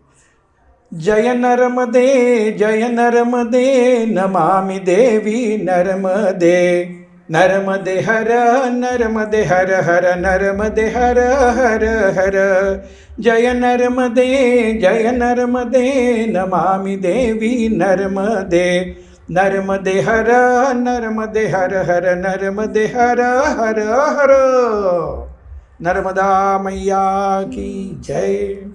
जय नर्मदे नमामि देवी नर्मदे। नर्मदे हर हर नर्मदे हर हर। जय नर्मदे नमामि देवी नर्मदे। नर्मदे हर हर नर्मदे हर हर। नर्मदा मैया की जय।